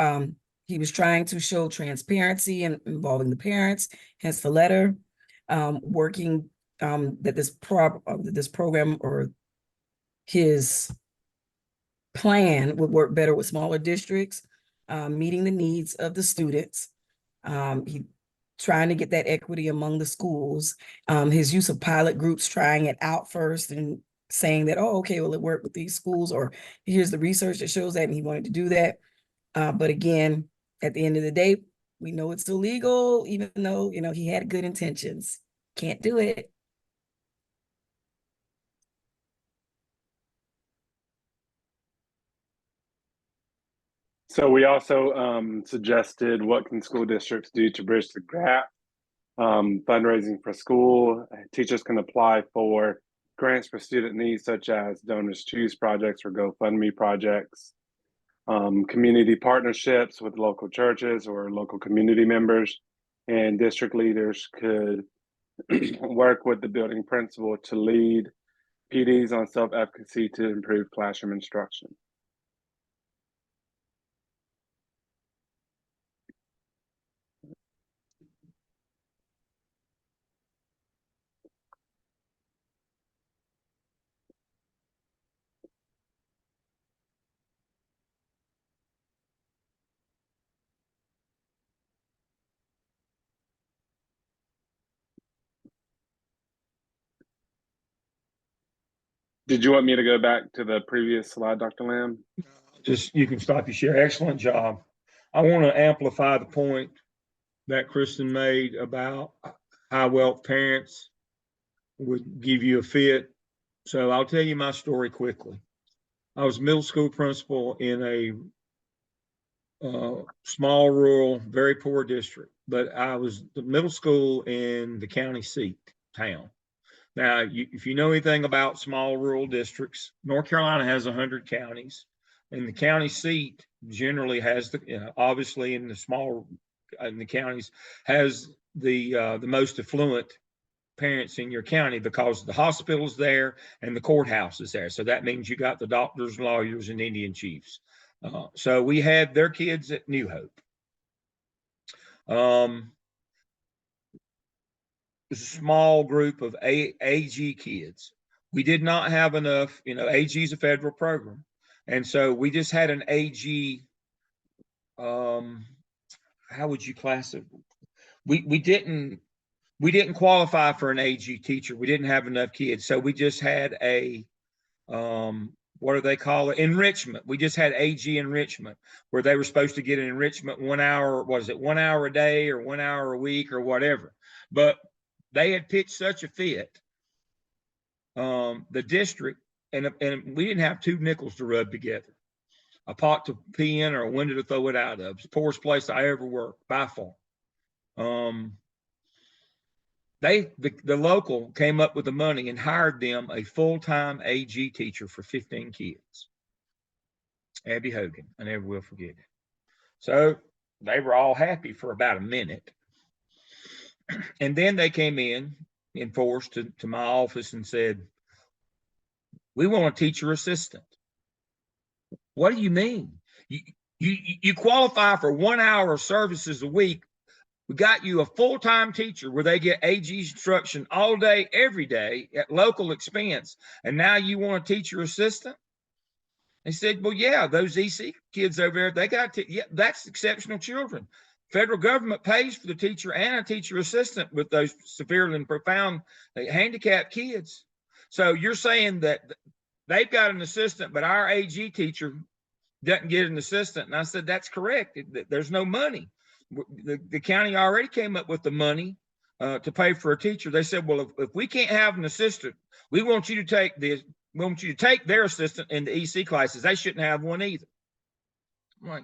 he was trying to show transparency and involving the parents, hence the letter, working that this program or his plan would work better with smaller districts, meeting the needs of the students. He trying to get that equity among the schools, his use of pilot groups, trying it out first and saying that, oh, okay, well, it worked with these schools, or here's the research that shows that, and he wanted to do that. But again, at the end of the day, we know it's illegal, even though, you know, he had good intentions. Can't do it. So we also suggested what can school districts do to bridge the gap. Fundraising for school. Teachers can apply for grants for student needs, such as Donors Choose projects or GoFundMe projects. Community partnerships with local churches or local community members, and district leaders could work with the building principal to lead PDs on self-efficacy to improve classroom instruction. Did you want me to go back to the previous slide, Dr. Lamb? Just, you can stop your share. Excellent job. I want to amplify the point that Kristen made about high wealth parents would give you a fit. So I'll tell you my story quickly. I was middle school principal in a small, rural, very poor district, but I was the middle school in the county seat town. Now, if you know anything about small rural districts, North Carolina has 100 counties, and the county seat generally has obviously in the counties has the most affluent parents in your county because the hospital's there and the courthouse is there. So that means you got the doctors, lawyers, and Indian chiefs. So we had their kids at New Hope. A small group of AG kids. We did not have enough, AG is a federal program. And so we just had an AG, how would you class it? We didn't qualify for an AG teacher. We didn't have enough kids. So we just had a, what do they call it? Enrichment. We just had AG enrichment where they were supposed to get an enrichment 1 hour, was it 1 hour a day or 1 hour a week or whatever. But they had pitched such a fit, the district, and we didn't have 2 nickels to rub together, a pot to pee in or a window to throw it out of. It's the poorest place I ever worked by far. The local came up with the money and hired them a full-time AG teacher for 15 kids. Abby Hogan, I never will forget it. So they were all happy for about a minute. And then they came in enforced to my office and said, we want a teacher assistant. What do you mean? You qualify for 1 hour of services a week. We got you a full-time teacher where they get AG instruction all day, every day at local expense. And now you want a teacher assistant? They said, well, yeah, those EC kids over there, they got to, yeah, that's exceptional children. Federal government pays for the teacher and a teacher assistant with those severely and profound handicapped kids. So you're saying that they've got an assistant, but our AG teacher doesn't get an assistant. And I said, that's correct. There's no money. The county already came up with the money to pay for a teacher. They said, well, if we can't have an assistant, we want you to take their assistant in the EC classes. They shouldn't have one either. Right.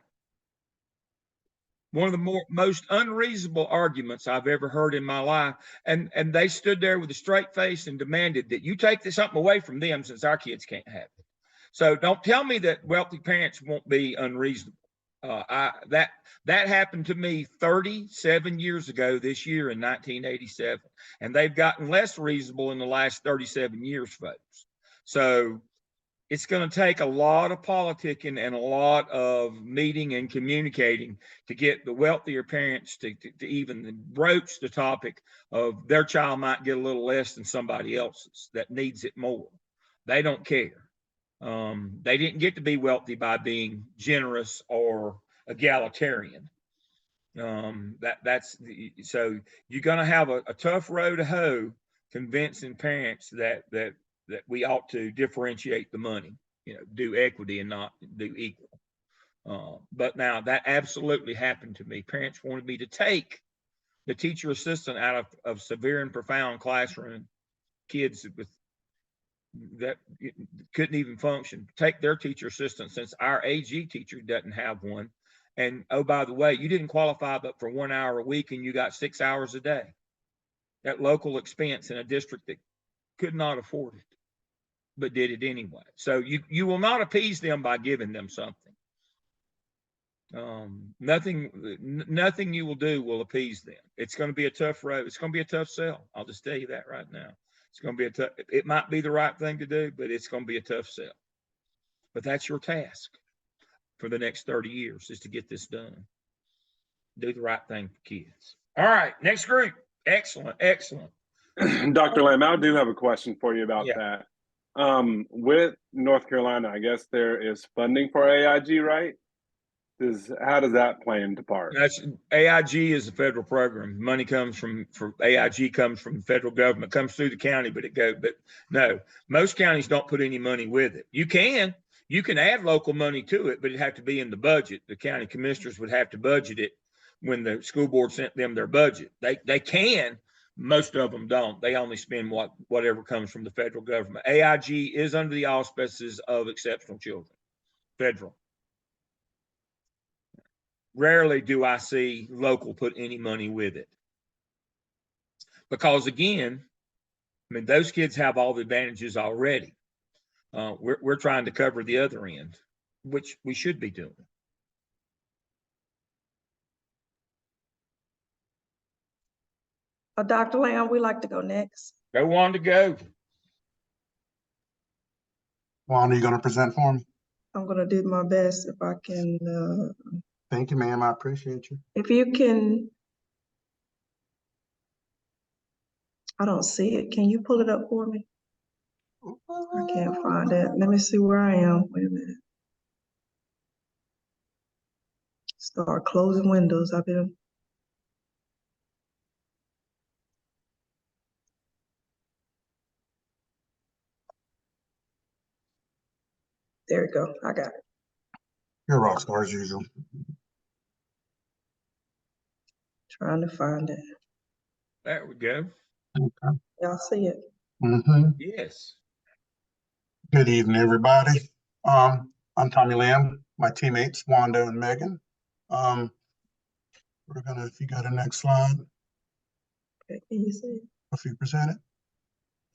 One of the most unreasonable arguments I've ever heard in my life. And they stood there with a straight face and demanded that you take something away from them since our kids can't have it. So don't tell me that wealthy parents won't be unreasonable. That happened to me 37 years ago this year in 1987, and they've gotten less reasonable in the last 37 years, folks. So it's going to take a lot of politicking and a lot of meeting and communicating to get the wealthier parents to even broach the topic of their child might get a little less than somebody else's that needs it more. They don't care. They didn't get to be wealthy by being generous or egalitarian. So you're going to have a tough row to hoe convincing parents that we ought to differentiate the money, do equity and not do equal. But now that absolutely happened to me. Parents wanted me to take the teacher assistant out of severe and profound classroom kids that couldn't even function, take their teacher assistant since our AG teacher doesn't have one. And oh, by the way, you didn't qualify but for 1 hour a week and you got 6 hours a day. That local expense in a district that could not afford it, but did it anyway. So you will not appease them by giving them something. Nothing you will do will appease them. It's going to be a tough road. It's going to be a tough sell. I'll just tell you that right now. It's going to be it might be the right thing to do, but it's going to be a tough sell. But that's your task for the next 30 years is to get this done. Do the right thing for kids. All right, next group. Excellent. Dr. Lamb, I do have a question for you about that. With North Carolina, I guess there is funding for AIG, right? How does that play into part? AIG is a federal program. Money comes from AIG comes from the federal government, comes through the county, but no, most counties don't put any money with it. You can add local money to it, but it'd have to be in the budget. The county commissioners would have to budget it when the school board sent them their budget. They can, most of them don't. They only spend whatever comes from the federal government. AIG is under the auspices of Exceptional Children, federal. Rarely do I see local put any money with it. Because again, I mean, those kids have all the advantages already. We're trying to cover the other end, which we should be doing. Dr. Lamb, we'd like to go next. Go Wanda, go. Wanda, you going to present for me? I'm going to do my best if I can. Thank you, ma'am. I appreciate you. If you can, I don't see it. Can you pull it up for me? I can't find it. Let me see where I am. Wait a minute. Start closing windows. There we go. I got it. You're a rock star as usual. Trying to find it. There we go. Okay. Y'all see it? Mm-hmm. Yes. Good evening, everybody. I'm Tommy Lamb. My teammates, Wanda and Megan. We're gonna, if you got a next slide. Okay, can you see it? If you present it.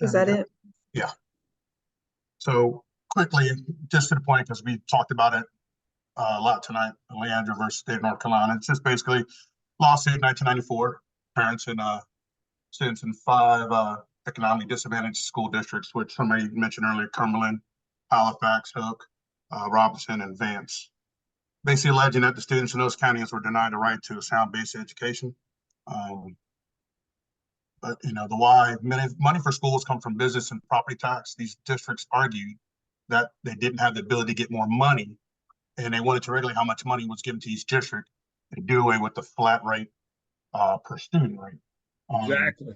Is that it? Yeah. So quickly, just to the point, because we talked about it a lot tonight, Leandra versus State of North Carolina. It's just basically lawsuit 1994, parents in students in 5 economically disadvantaged school districts, which somebody mentioned earlier, Cumberland, Halifax, Hook, Robinson, and Vance. Basically alleging that the students in those counties were denied the right to a sound basic education. But the why money for schools come from business and property tax. These districts argued that they didn't have the ability to get more money, and they wanted to regulate how much money was given to each district and do away with the flat rate per student rate. Exactly.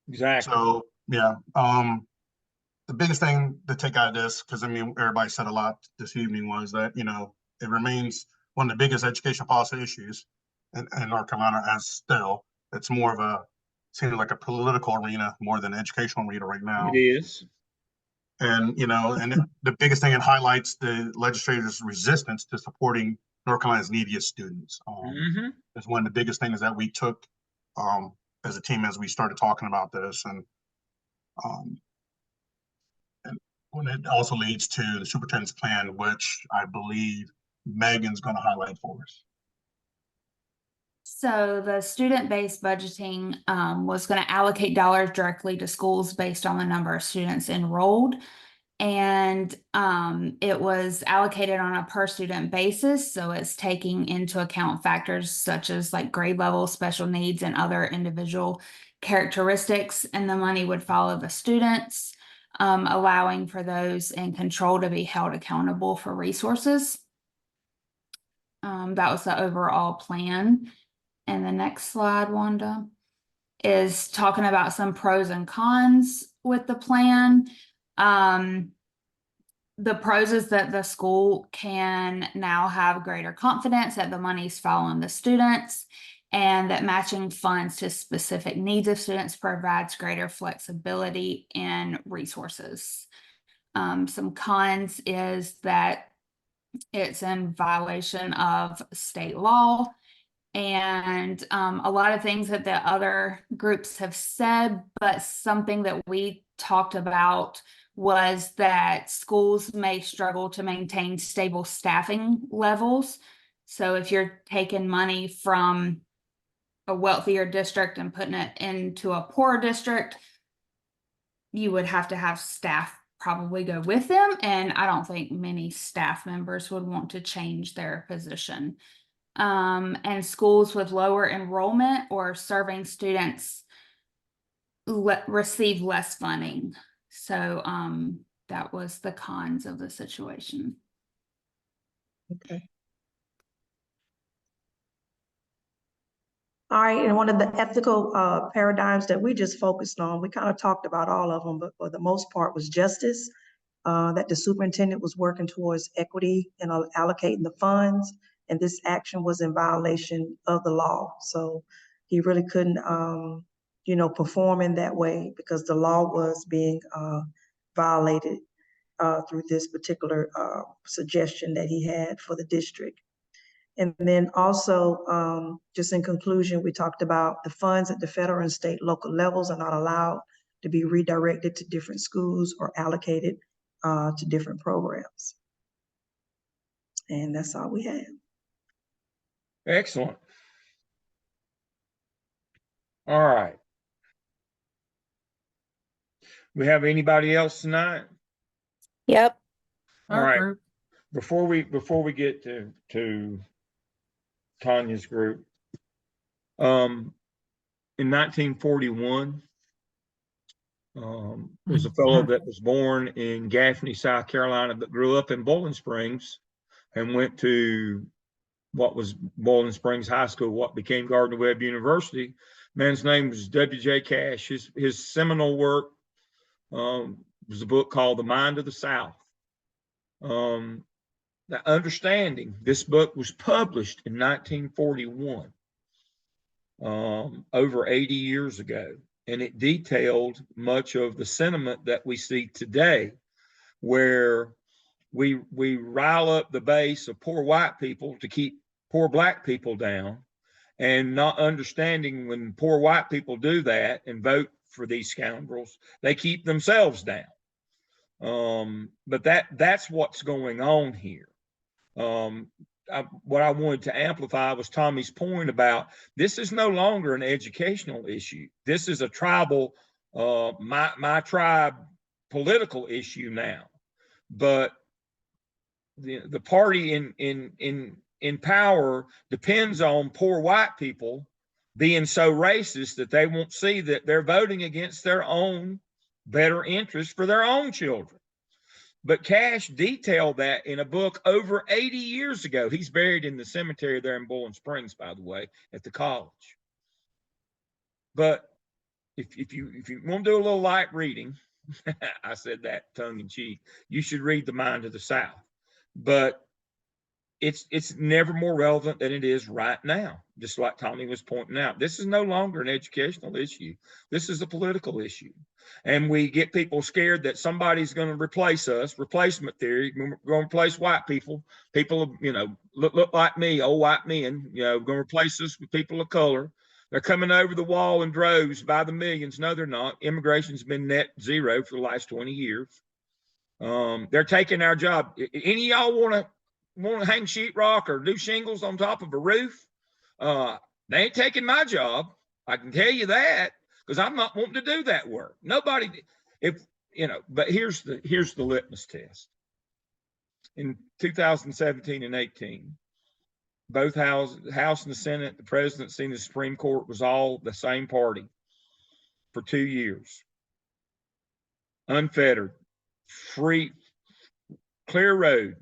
Exactly. So yeah, the biggest thing to take out of this, because I mean everybody said a lot this evening, was that it remains one of the biggest education policy issues in North Carolina as still. It's more of a seems like a political arena more than an educational arena right now. It is. And the biggest thing, it highlights the legislators' resistance to supporting North Carolina's neediest students. It's one of the biggest things that we took as a team as we started talking about this, and when it also leads to the superintendent's plan, which I believe Megan's going to highlight for us. So the student-based budgeting was going to allocate dollars directly to schools based on the number of students enrolled. And it was allocated on a per student basis. So it's taking into account factors such as like grade level, special needs, and other individual characteristics. And the money would follow the students, allowing for those in control to be held accountable for resources. That was the overall plan. And the next slide, Wanda, is talking about some pros and cons with the plan. The pros is that the school can now have greater confidence that the money's following the students, and that matching funds to specific needs of students provides greater flexibility in resources. Some cons is that it's in violation of state law, and a lot of things that the other groups have said, but something that we talked about was that schools may struggle to maintain stable staffing levels. So if you're taking money from a wealthier district and putting it into a poorer district, you would have to have staff probably go with them. And I don't think many staff members would want to change their position. And schools with lower enrollment or serving students receive less funding. So that was the cons of the situation. Okay. All right, and one of the ethical paradigms that we just focused on, we kind of talked about all of them, but for the most part was justice, that the superintendent was working towards equity and allocating the funds, and this action was in violation of the law. So he really couldn't, perform in that way because the law was being violated through this particular suggestion that he had for the district. And then also, just in conclusion, we talked about the funds at the federal and state local levels are not allowed to be redirected to different schools or allocated to different programs. And that's all we have. Excellent. All right. We have anybody else tonight? Yep. All right. Before we get to Tanya's group, in 1941, there's a fellow that was born in Gaffney, South Carolina, but grew up in Bowling Springs and went to what was Bowling Springs High School, what became Gardner-Webb University. Man's name was W.J. Cash. His seminal work was a book called The Mind of the South. The Understanding, this book was published in 1941, over 80 years ago, and it detailed much of the sentiment that we see today, where we rile up the base of poor white people to keep poor black people down, and not understanding when poor white people do that and vote for these scoundrels, they keep themselves down. But that's what's going on here. What I wanted to amplify was Tommy's point about this is no longer an educational issue. This is a tribal, my tribe political issue now. But the party in power depends on poor white people being so racist that they won't see that they're voting against their own better interests for their own children. But Cash detailed that in a book over 80 years ago. He's buried in the cemetery there in Bowling Springs, by the way, at the college. But if you want to do a little light reading, I said that tongue in cheek, you should read The Mind of the South. But it's never more relevant than it is right now. Just like Tommy was pointing out, this is no longer an educational issue. This is a political issue. And we get people scared that somebody's going to replace us, replacement theory. We're going to replace white people. People, look like me, old white men, going to replace us with people of color. They're coming over the wall in droves by the millions. No, they're not. Immigration's been net zero for the last 20 years. They're taking our job. Any of y'all want to hang sheetrock or do shingles on top of a roof? They ain't taking my job. I can tell you that, because I'm not wanting to do that work. Nobody, but here's the litmus test. In 2017 and 18, both House and the Senate, the presidency and the Supreme Court was all the same party for 2 years. Unfettered, free, clear road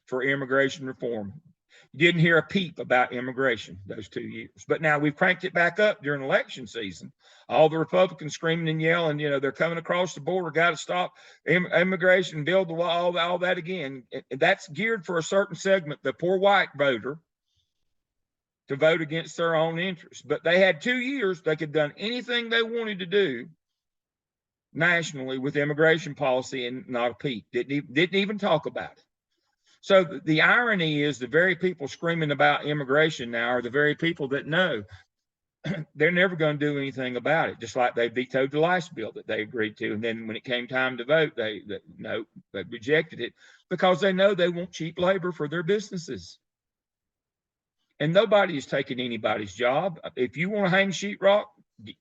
for immigration reform. You didn't hear a peep about immigration those 2 years. But now we've cranked it back up during election season. All the Republicans screaming and yelling, they're coming across the border, got to stop immigration, build the wall, all that again. That's geared for a certain segment, the poor white voter, to vote against their own interests. But they had 2 years. They could have done anything they wanted to do nationally with immigration policy and not a peep. Didn't even talk about it. So the irony is the very people screaming about immigration now are the very people that know they're never going to do anything about it, just like they vetoed the last bill that they agreed to. And then when it came time to vote, they rejected it because they know they want cheap labor for their businesses. And nobody is taking anybody's job. If you want to hang sheetrock,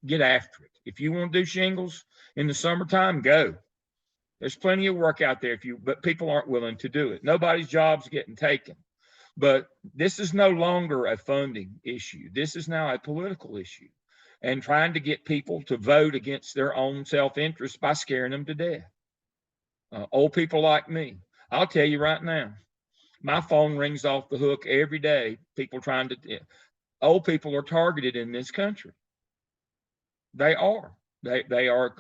get after it. If you want to do shingles in the summertime, go. There's plenty of work out there but people aren't willing to do it. Nobody's job's getting taken. But this is no longer a funding issue. This is now a political issue, and trying to get people to vote against their own self-interest by scaring them to death. Old people like me, I'll tell you right now, my phone rings off the hook every day. Old people are targeted in this country. They are. They are.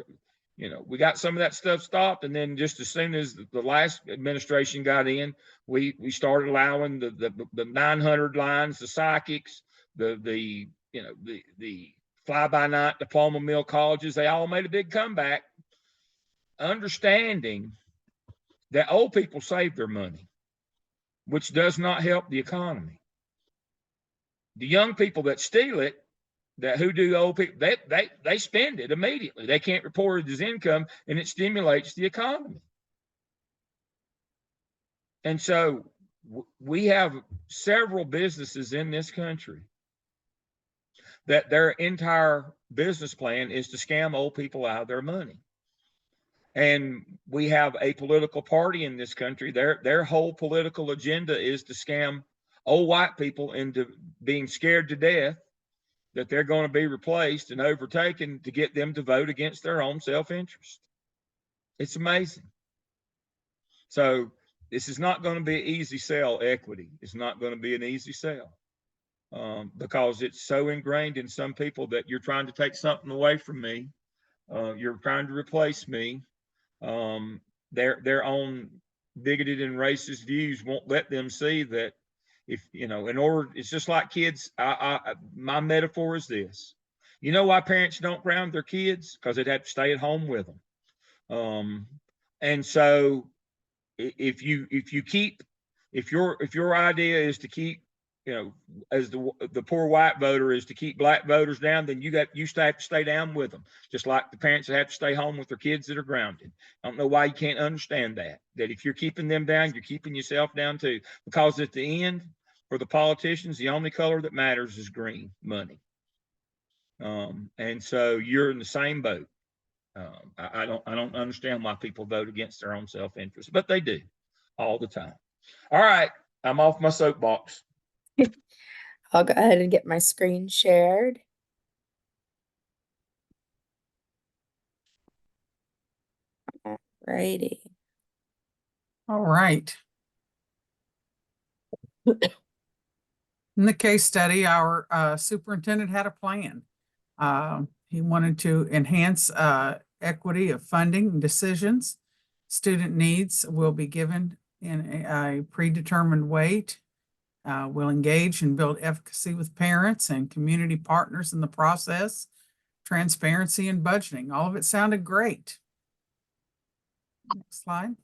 We got some of that stuff stopped, and then just as soon as the last administration got in, we started allowing the 900 lines, the psychics, the fly-by-night diploma mill colleges. They all made a big comeback, understanding that old people save their money, which does not help the economy. The young people that steal it, that hoodoo old people, they spend it immediately. They can't report it as income, and it stimulates the economy. And so we have several businesses in this country that their entire business plan is to scam old people out of their money. And we have a political party in this country. Their whole political agenda is to scam old white people into being scared to death that they're going to be replaced and overtaken to get them to vote against their own self-interest. It's amazing. So this is not going to be an easy sell, equity. It's not going to be an easy sell because it's so ingrained in some people that you're trying to take something away from me. You're trying to replace me. Their own bigoted and racist views won't let them see that it's just like kids. My metaphor is this. You know why parents don't ground their kids? Because they'd have to stay at home with them. And so if your idea is to keep, as the poor white voter is to keep black voters down, then you have to stay down with them, just like the parents that have to stay home with their kids that are grounded. I don't know why you can't understand that if you're keeping them down, you're keeping yourself down too, because at the end, for the politicians, the only color that matters is green, money. And so you're in the same boat. I don't understand why people vote against their own self-interest, but they do all the time. All right, I'm off my soapbox. I'll go ahead and get my screen shared. Alrighty. All right. In the case study, our superintendent had a plan. He wanted to enhance equity of funding and decisions. Student needs will be given in a predetermined way. Will engage and build efficacy with parents and community partners in the process. Transparency and budgeting. All of it sounded great. Next slide.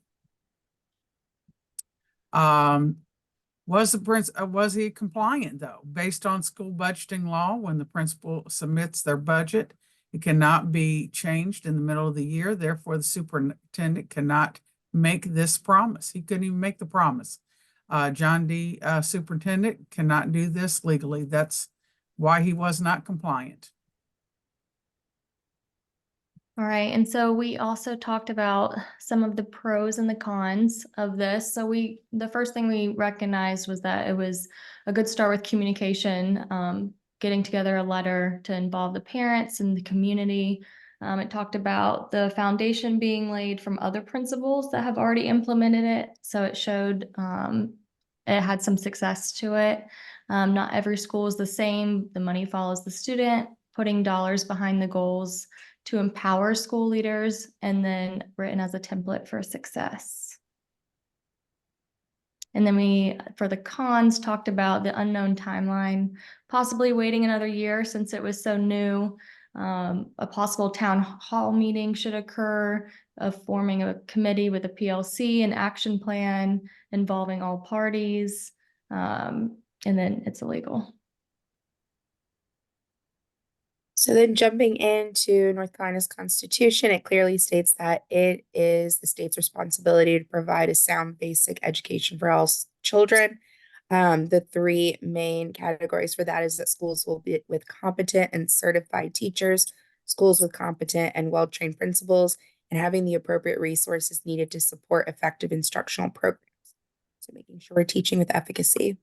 Was he compliant though? Based on school budgeting law, when the principal submits their budget, it cannot be changed in the middle of the year. Therefore, the superintendent cannot make this promise. He couldn't even make the promise. John D. Superintendent cannot do this legally. That's why he was not compliant. All right, and so we also talked about some of the pros and the cons of this. So the first thing we recognized was that it was a good start with communication, getting together a letter to involve the parents and the community. It talked about the foundation being laid from other principals that have already implemented it. So it showed it had some success to it. Not every school is the same. The money follows the student, putting dollars behind the goals to empower school leaders, and then written as a template for success. And then we, for the cons, talked about the unknown timeline, possibly waiting another year since it was so new. A possible town hall meeting should occur, of forming a committee with a PLC, an action plan involving all parties, and then it's illegal. So then jumping into North Carolina's Constitution, it clearly states that it is the state's responsibility to provide a sound basic education for all children. The three main categories for that is that schools will be with competent and certified teachers, schools with competent and well-trained principals, and having the appropriate resources needed to support effective instructional programs. So making sure we're teaching with efficacy.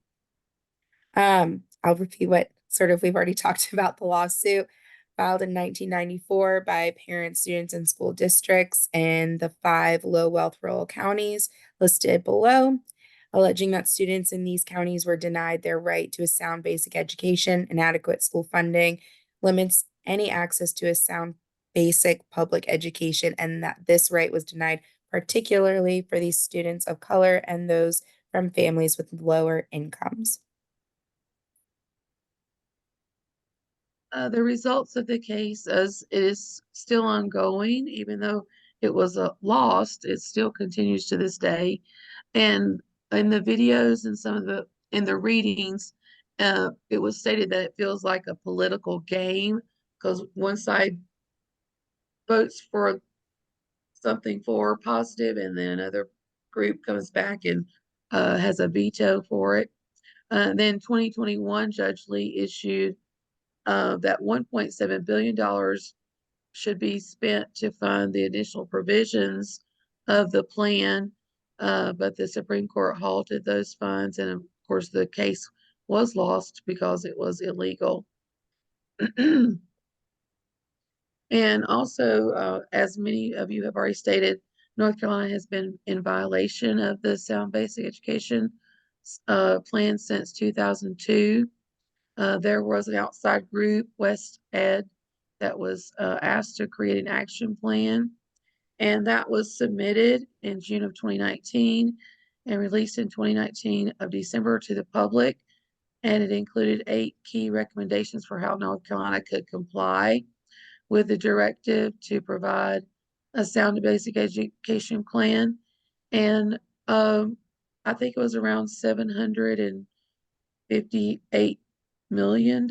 I'll repeat what we've already talked about. The lawsuit filed in 1994 by parents, students, and school districts in the 5 low-wealth rural counties listed below, alleging that students in these counties were denied their right to a sound basic education, inadequate school funding, limits any access to a sound basic public education, and that this right was denied particularly for these students of color and those from families with lower incomes. The results of the case is still ongoing, even though it was lost, it still continues to this day. And in the videos and in the readings, it was stated that it feels like a political game because one side votes for something for positive, and then another group comes back and has a veto for it. Then 2021, Judge Lee issued that $1.7 billion should be spent to fund the additional provisions of the plan, but the Supreme Court halted those funds, and of course the case was lost because it was illegal. And also, as many of you have already stated, North Carolina has been in violation of the Sound Basic Education plan since 2002. There was an outside group, West Ed, that was asked to create an action plan, and that was submitted in June of 2019 and released in 2019 of December to the public, and it included 8 key recommendations for how North Carolina could comply with the directive to provide a sound basic education plan. And I think it was around $758 million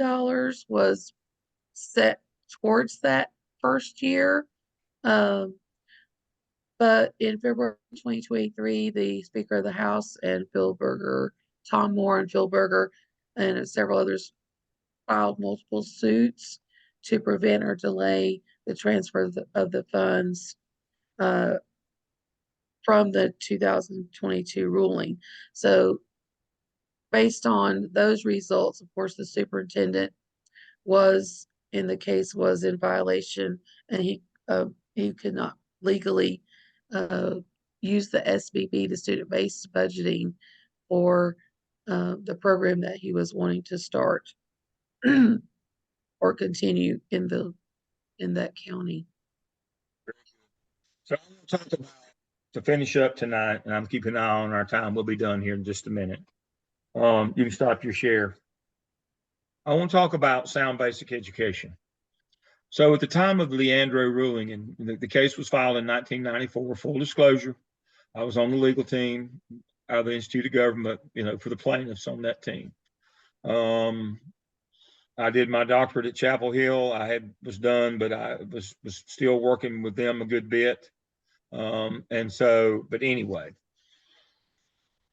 was set towards that first year. But in February 2023, the Speaker of the House and Tom Moore and Phil Berger, and several others filed multiple suits to prevent or delay the transfer of the funds from the 2022 ruling. So based on those results, of course, the superintendent was in violation, and he could not legally use the SBB, the student-based budgeting, for the program that he was wanting to start or continue in that county. So I'm going to talk about, to finish up tonight, and I'm keeping an eye on our time. We'll be done here in just a minute. You can stop your share. I want to talk about sound basic education. So at the time of the Leandro ruling, and the case was filed in 1994, full disclosure, I was on the legal team out of the Institute of Government, for the plaintiffs on that team. I did my doctorate at Chapel Hill. Was done, but I was still working with them a good bit. But anyway,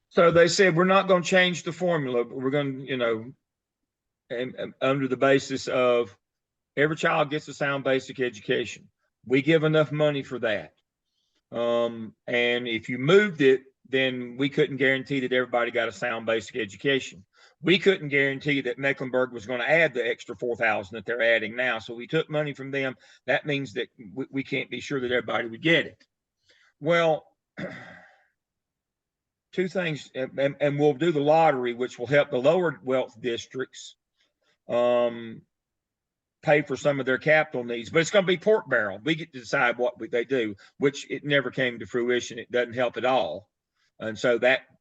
so they said, we're not going to change the formula, but we're going to, and under the basis of every child gets a sound basic education. We give enough money for that. And if you moved it, then we couldn't guarantee that everybody got a sound basic education. We couldn't guarantee that Mecklenburg was going to add the extra 4,000 that they're adding now. So we took money from them. That means that we can't be sure that everybody would get it. Well, two things, and we'll do the lottery, which will help the lower wealth districts pay for some of their capital needs, but it's going to be pork barrel. We get to decide what they do, which it never came to fruition. It doesn't help at all. And so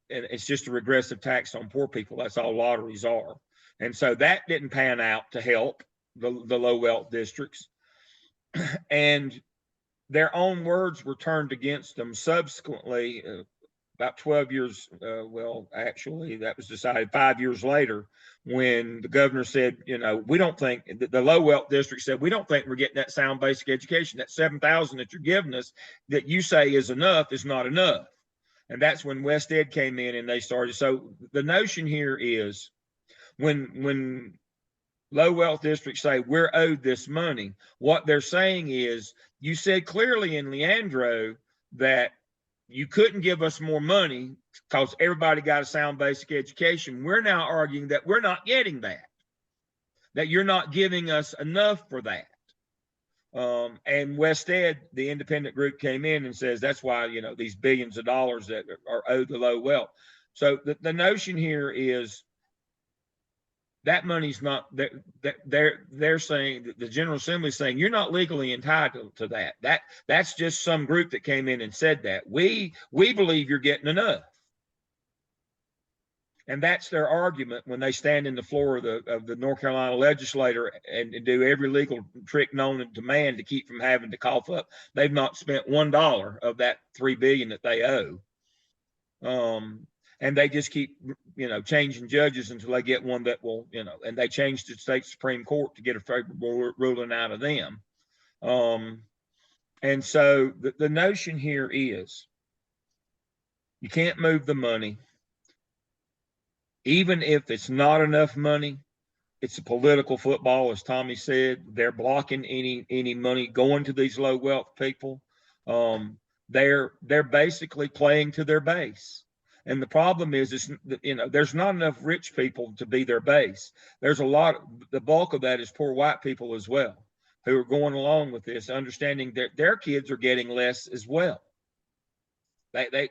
it's just a regressive tax on poor people. That's all lotteries are. And so that didn't pan out to help the low wealth districts. And their own words were turned against them subsequently, about 12 years, actually, that was decided 5 years later, when the governor said, we don't think, the low wealth district said, we don't think we're getting that sound basic education. That 7,000 that you're giving us that you say is enough is not enough. And that's when West Ed came in and they started. So the notion here is when low wealth districts say we're owed this money, what they're saying is, you said clearly in Leandro that you couldn't give us more money because everybody got a sound basic education. We're now arguing that we're not getting that you're not giving us enough for that. And West Ed, the independent group, came in and says that's why, these billions of dollars that are owed the low wealth. So the notion here is that money's not, they're saying, that the General Assembly is saying, you're not legally entitled to that. That's just some group that came in and said that. We believe you're getting enough. And that's their argument when they stand in the floor of the North Carolina legislature and do every legal trick known to man to keep from having to cough up. They've not spent $1 of that $3 billion that they owe. And they just keep, changing judges until they get one that will, and they changed the state Supreme Court to get a favorable ruling out of them. And so the notion here is you can't move the money. Even if it's not enough money, it's a political football, as Tommy said. They're blocking any money going to these low wealth people. They're basically playing to their base. And the problem is, there's not enough rich people to be their base. There's the bulk of that is poor white people as well, who are going along with this, understanding that their kids are getting less as well. They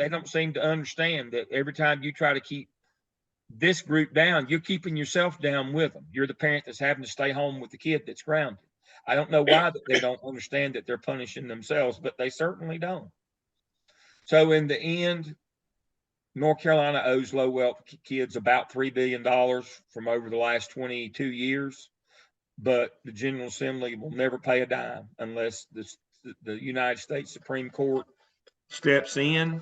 don't seem to understand that every time you try to keep this group down, you're keeping yourself down with them. You're the parent that's having to stay home with the kid that's grounded. I don't know why they don't understand that they're punishing themselves, but they certainly don't. So in the end, North Carolina owes low wealth kids about $3 billion from over the last 22 years, but the General Assembly will never pay a dime unless the United States Supreme Court steps in.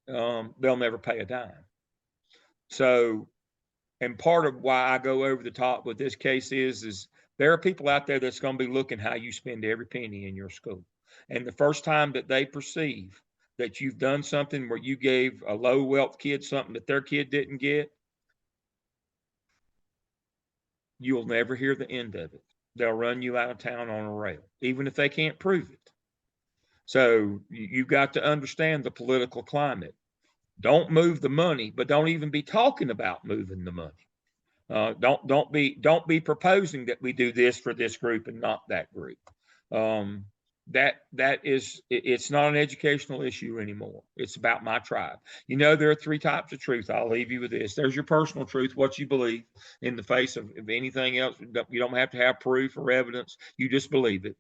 They'll never pay a dime. So, and part of why I go over the top with this case is there are people out there that's going to be looking how you spend every penny in your school. And the first time that they perceive that you've done something where you gave a low wealth kid something that their kid didn't get, you'll never hear the end of it. They'll run you out of town on a rail, even if they can't prove it. So you've got to understand the political climate. Don't move the money, but don't even be talking about moving the money. Don't be proposing that we do this for this group and not that group. it's not an educational issue anymore. It's about my tribe. You know, there are three types of truth. I'll leave you with this. There's your personal truth, what you believe in the face of anything else. You don't have to have proof or evidence. You just believe it.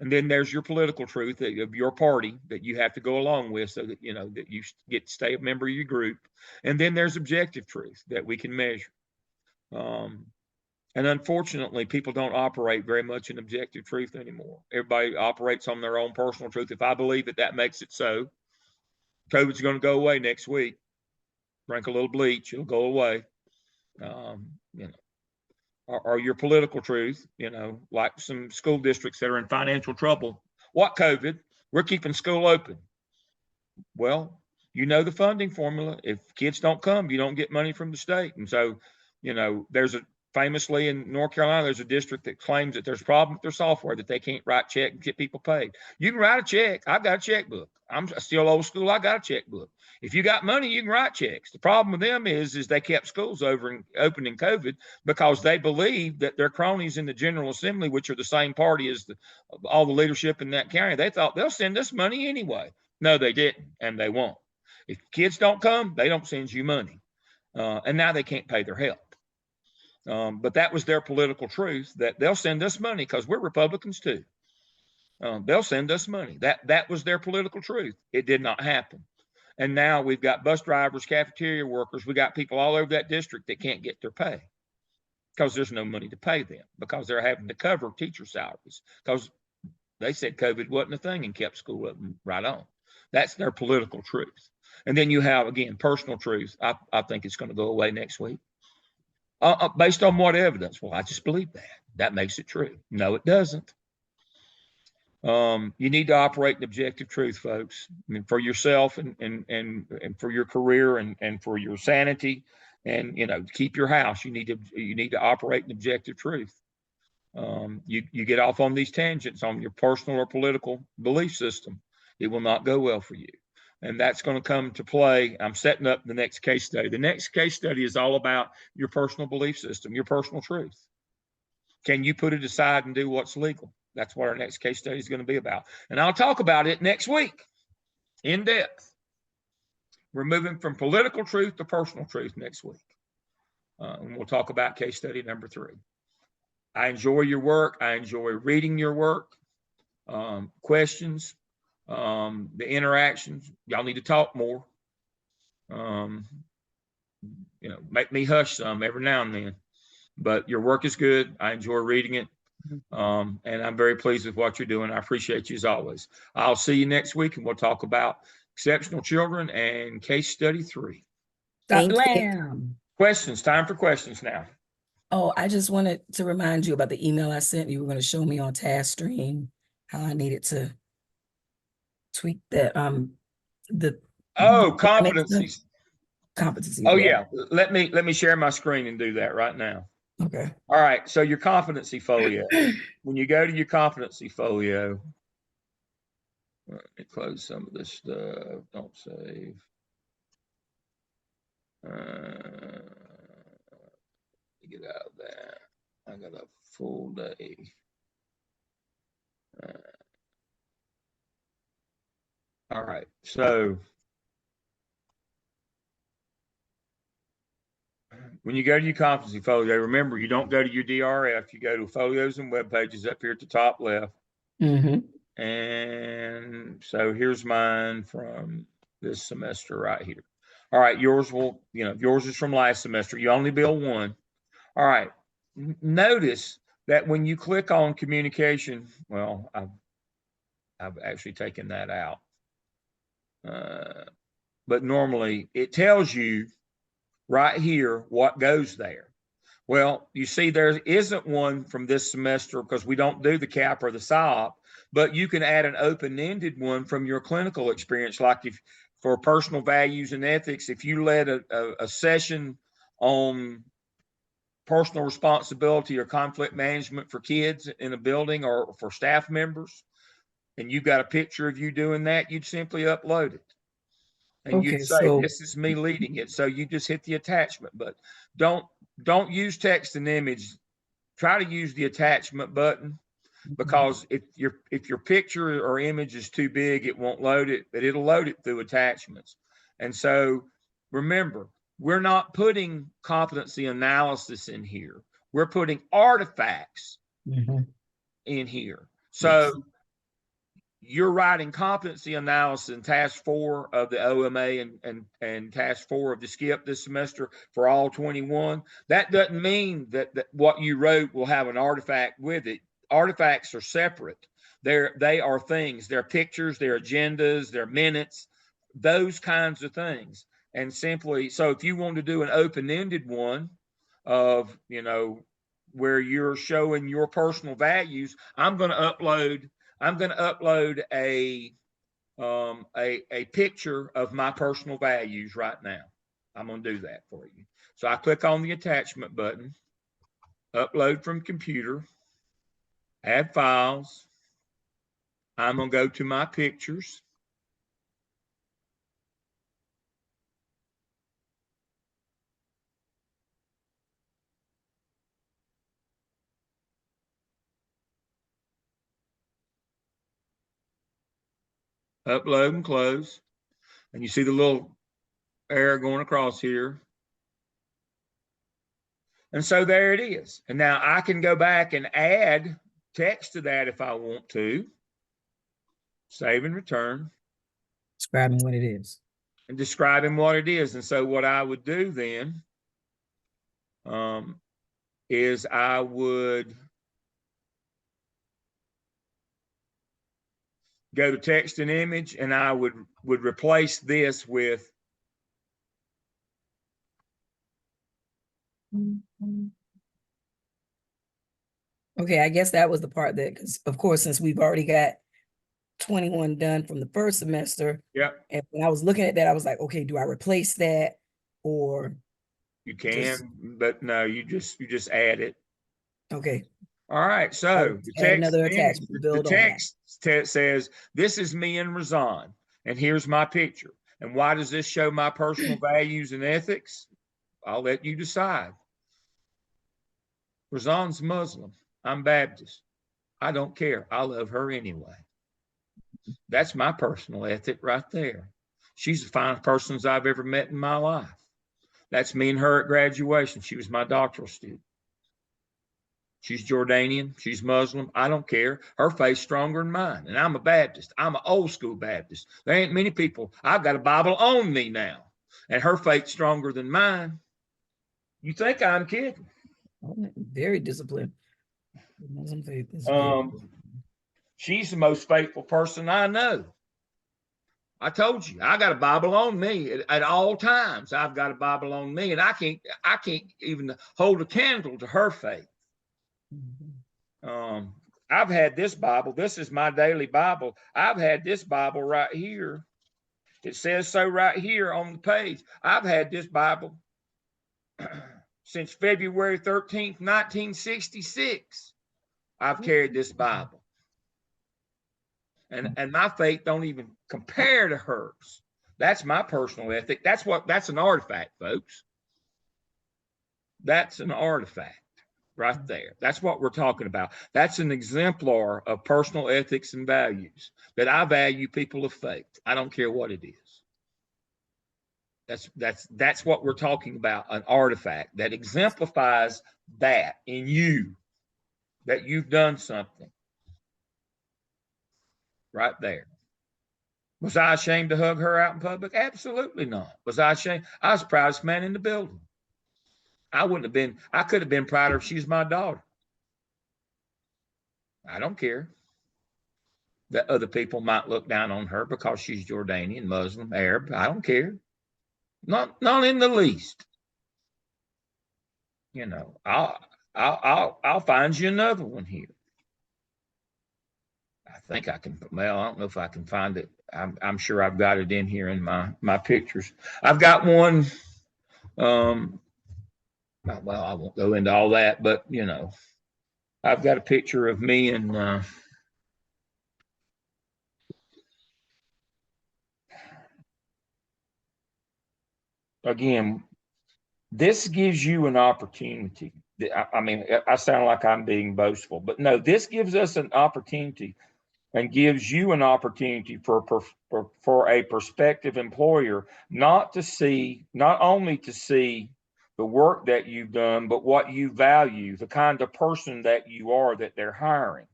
And then there's your political truth of your party that you have to go along with so that, you know, that you get to stay a member of your group. And then there's objective truth that we can measure. And unfortunately, people don't operate very much in objective truth anymore. Everybody operates on their own personal truth. If I believe that that makes it so, COVID's going to go away next week. Drink a little bleach, it'll go away. You know, or your political truth, you know, like some school districts that are in financial trouble. What COVID? We're keeping school open. Well, you know the funding formula. If kids don't come, you don't get money from the state. And so, you know, famously in North Carolina, there's a district that claims that there's a problem with their software, that they can't write check and get people paid. You can write a check. I've got a checkbook. I'm still old school. I got a checkbook. If you got money, you can write checks. The problem with them is they kept schools open in COVID because they believe that their cronies in the General Assembly, which are the same party as all the leadership in that county, they thought they'll send us money anyway. No, they didn't, and they won't. If kids don't come, they don't send you money. And now they can't pay their help. But that was their political truth, that they'll send us money because we're Republicans too. They'll send us money. That was their political truth. It did not happen. And now we've got bus drivers, cafeteria workers. We got people all over that district that can't get their pay because there's no money to pay them, because they're having to cover teacher salaries because they said COVID wasn't a thing and kept school open right on. That's their political truth. And then you have, again, personal truth. I think it's going to go away next week. Based on what evidence? Well, I just believe that. That makes it true. No, it doesn't. You need to operate in objective truth, folks. I mean, for yourself and for your career and for your sanity, and you know, to keep your house, you need to operate in objective truth. You get off on these tangents on your personal or political belief system, it will not go well for you. And that's going to come to play. I'm setting up the next case study. The next case study is all about your personal belief system, your personal truth. Can you put it aside and do what's legal? That's what our next case study is going to be about. And I'll talk about it next week in depth. We're moving from political truth to personal truth next week. And we'll talk about case study number 3. I enjoy your work. I enjoy reading your work. Questions. The interactions, y'all need to talk more. You know, make me hush some every now and then, but your work is good. I enjoy reading it. And I'm very pleased with what you're doing. I appreciate you as always. I'll see you next week and we'll talk about exceptional children and case study 3. Dr. Lamb. Questions, time for questions now. Oh, I just wanted to remind you about the email I sent. You were going to show me on Task Stream how I needed to tweak that competencies. Competency. Oh yeah. Let me share my screen and do that right now. Okay. All right. So your competency folio. When you go to your competency folio, let me close some of this stuff. Don't save. Get out of that. I got a full day. All right. So when you go to your competency folio, remember, you don't go to your DRF. You go to folios and web pages up here at the top left. Mm-hmm. And so here's mine from this semester right here. All right. Yours is from last semester. You only bill one. All right. Notice that when you click on communication, well, I've actually taken that out. But normally it tells you right here what goes there. Well, you see, there isn't one from this semester because we don't do the CAP or the SOP, but you can add an open-ended one from your clinical experience, like if for personal values and ethics, if you led a session on personal responsibility or conflict management for kids in a building or for staff members, and you've got a picture of you doing that, you'd simply upload it. And Okay, you'd say, so this is me leading it. So you just hit the attachment, but don't use text and image. Try to use the attachment button. because if your picture or image is too big, it won't load it, but it'll load it through attachments. And so remember, we're not putting competency analysis in here. We're putting artifacts in here. So you're writing competency analysis in task 4 of the OMA and task 4 of the skip this semester for all 21. That doesn't mean that what you wrote will have an artifact with it. Artifacts are separate. They are things. They're pictures, they're agendas, they're minutes, those kinds of things. And simply, so if you want to do an open-ended one of, you know, where you're showing your personal values, I'm going to upload a picture of my personal values right now. I'm going to do that for you. So I click on the attachment button, upload from computer, add files. I'm going to go to my pictures. Upload and close. And you see the little arrow going across here. And so there it is. And now I can go back and add text to that if I want to. Save and return. Describing what it is. And describing what it is. And so what I would do then is I would go to text and image, and I would replace this with Okay, I guess that was the part that, because of course, since we've already got 21 done from the first semester. Yep. And when I was looking at that, I was like, okay, do I replace that or you can, but no, you just add it. Okay. All right. So the text, another attachment, the text says, this is me and Razan, and here's my picture. And why does this show my personal values and ethics? I'll let you decide. Razan's Muslim. I'm Baptist. I don't care. I love her anyway. That's my personal ethic right there. She's the finest person I've ever met in my life. That's me and her at graduation. She was my doctoral student. She's Jordanian. She's Muslim. I don't care. Her faith's stronger than mine. And I'm a Baptist. I'm an old school Baptist. There ain't many people. I've got a Bible on me now. And her faith's stronger than mine. You think I'm kidding? Very disciplined. Muslim faith is she's the most faithful person I know. I told you, I got a Bible on me at all times. I've got a Bible on me, and I can't even hold a candle to her faith. I've had this Bible. This is my daily Bible. I've had this Bible right here. It says so right here on the page. I've had this Bible since February 13th, 1966. I've carried this Bible. And my faith don't even compare to hers. That's my personal ethic. That's an artifact, folks. That's an artifact right there. That's what we're talking about. That's an exemplar of personal ethics and values, that I value people of faith. I don't care what it is. That's what we're talking about, an artifact that exemplifies that in you, that you've done something. Right there. Was I ashamed to hug her out in public? Absolutely not. Was I ashamed? I was the proudest man in the building. I could have been prouder if she's my daughter. I don't care that other people might look down on her because she's Jordanian, Muslim, Arab. I don't care. Not in the least. You know, I'll find you another one here. I think I can, well, I don't know if I can find it. I'm sure I've got it in here in my pictures. I've got one, well, I won't go into all that, but you know, I've got a picture of me and again, this gives you an opportunity I mean, I sound like I'm being boastful, but no, this gives us an opportunity and gives you an opportunity for a prospective employer not only to see the work that you've done, but what you value, the kind of person that you are that they're hiring.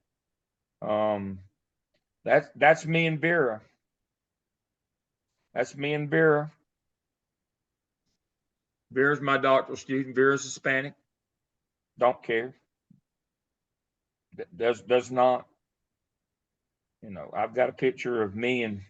That's me and Vera. That's me and Vera. Vera's my doctoral student. Vera's Hispanic. Don't care. Does not. You know, I've got a picture of me and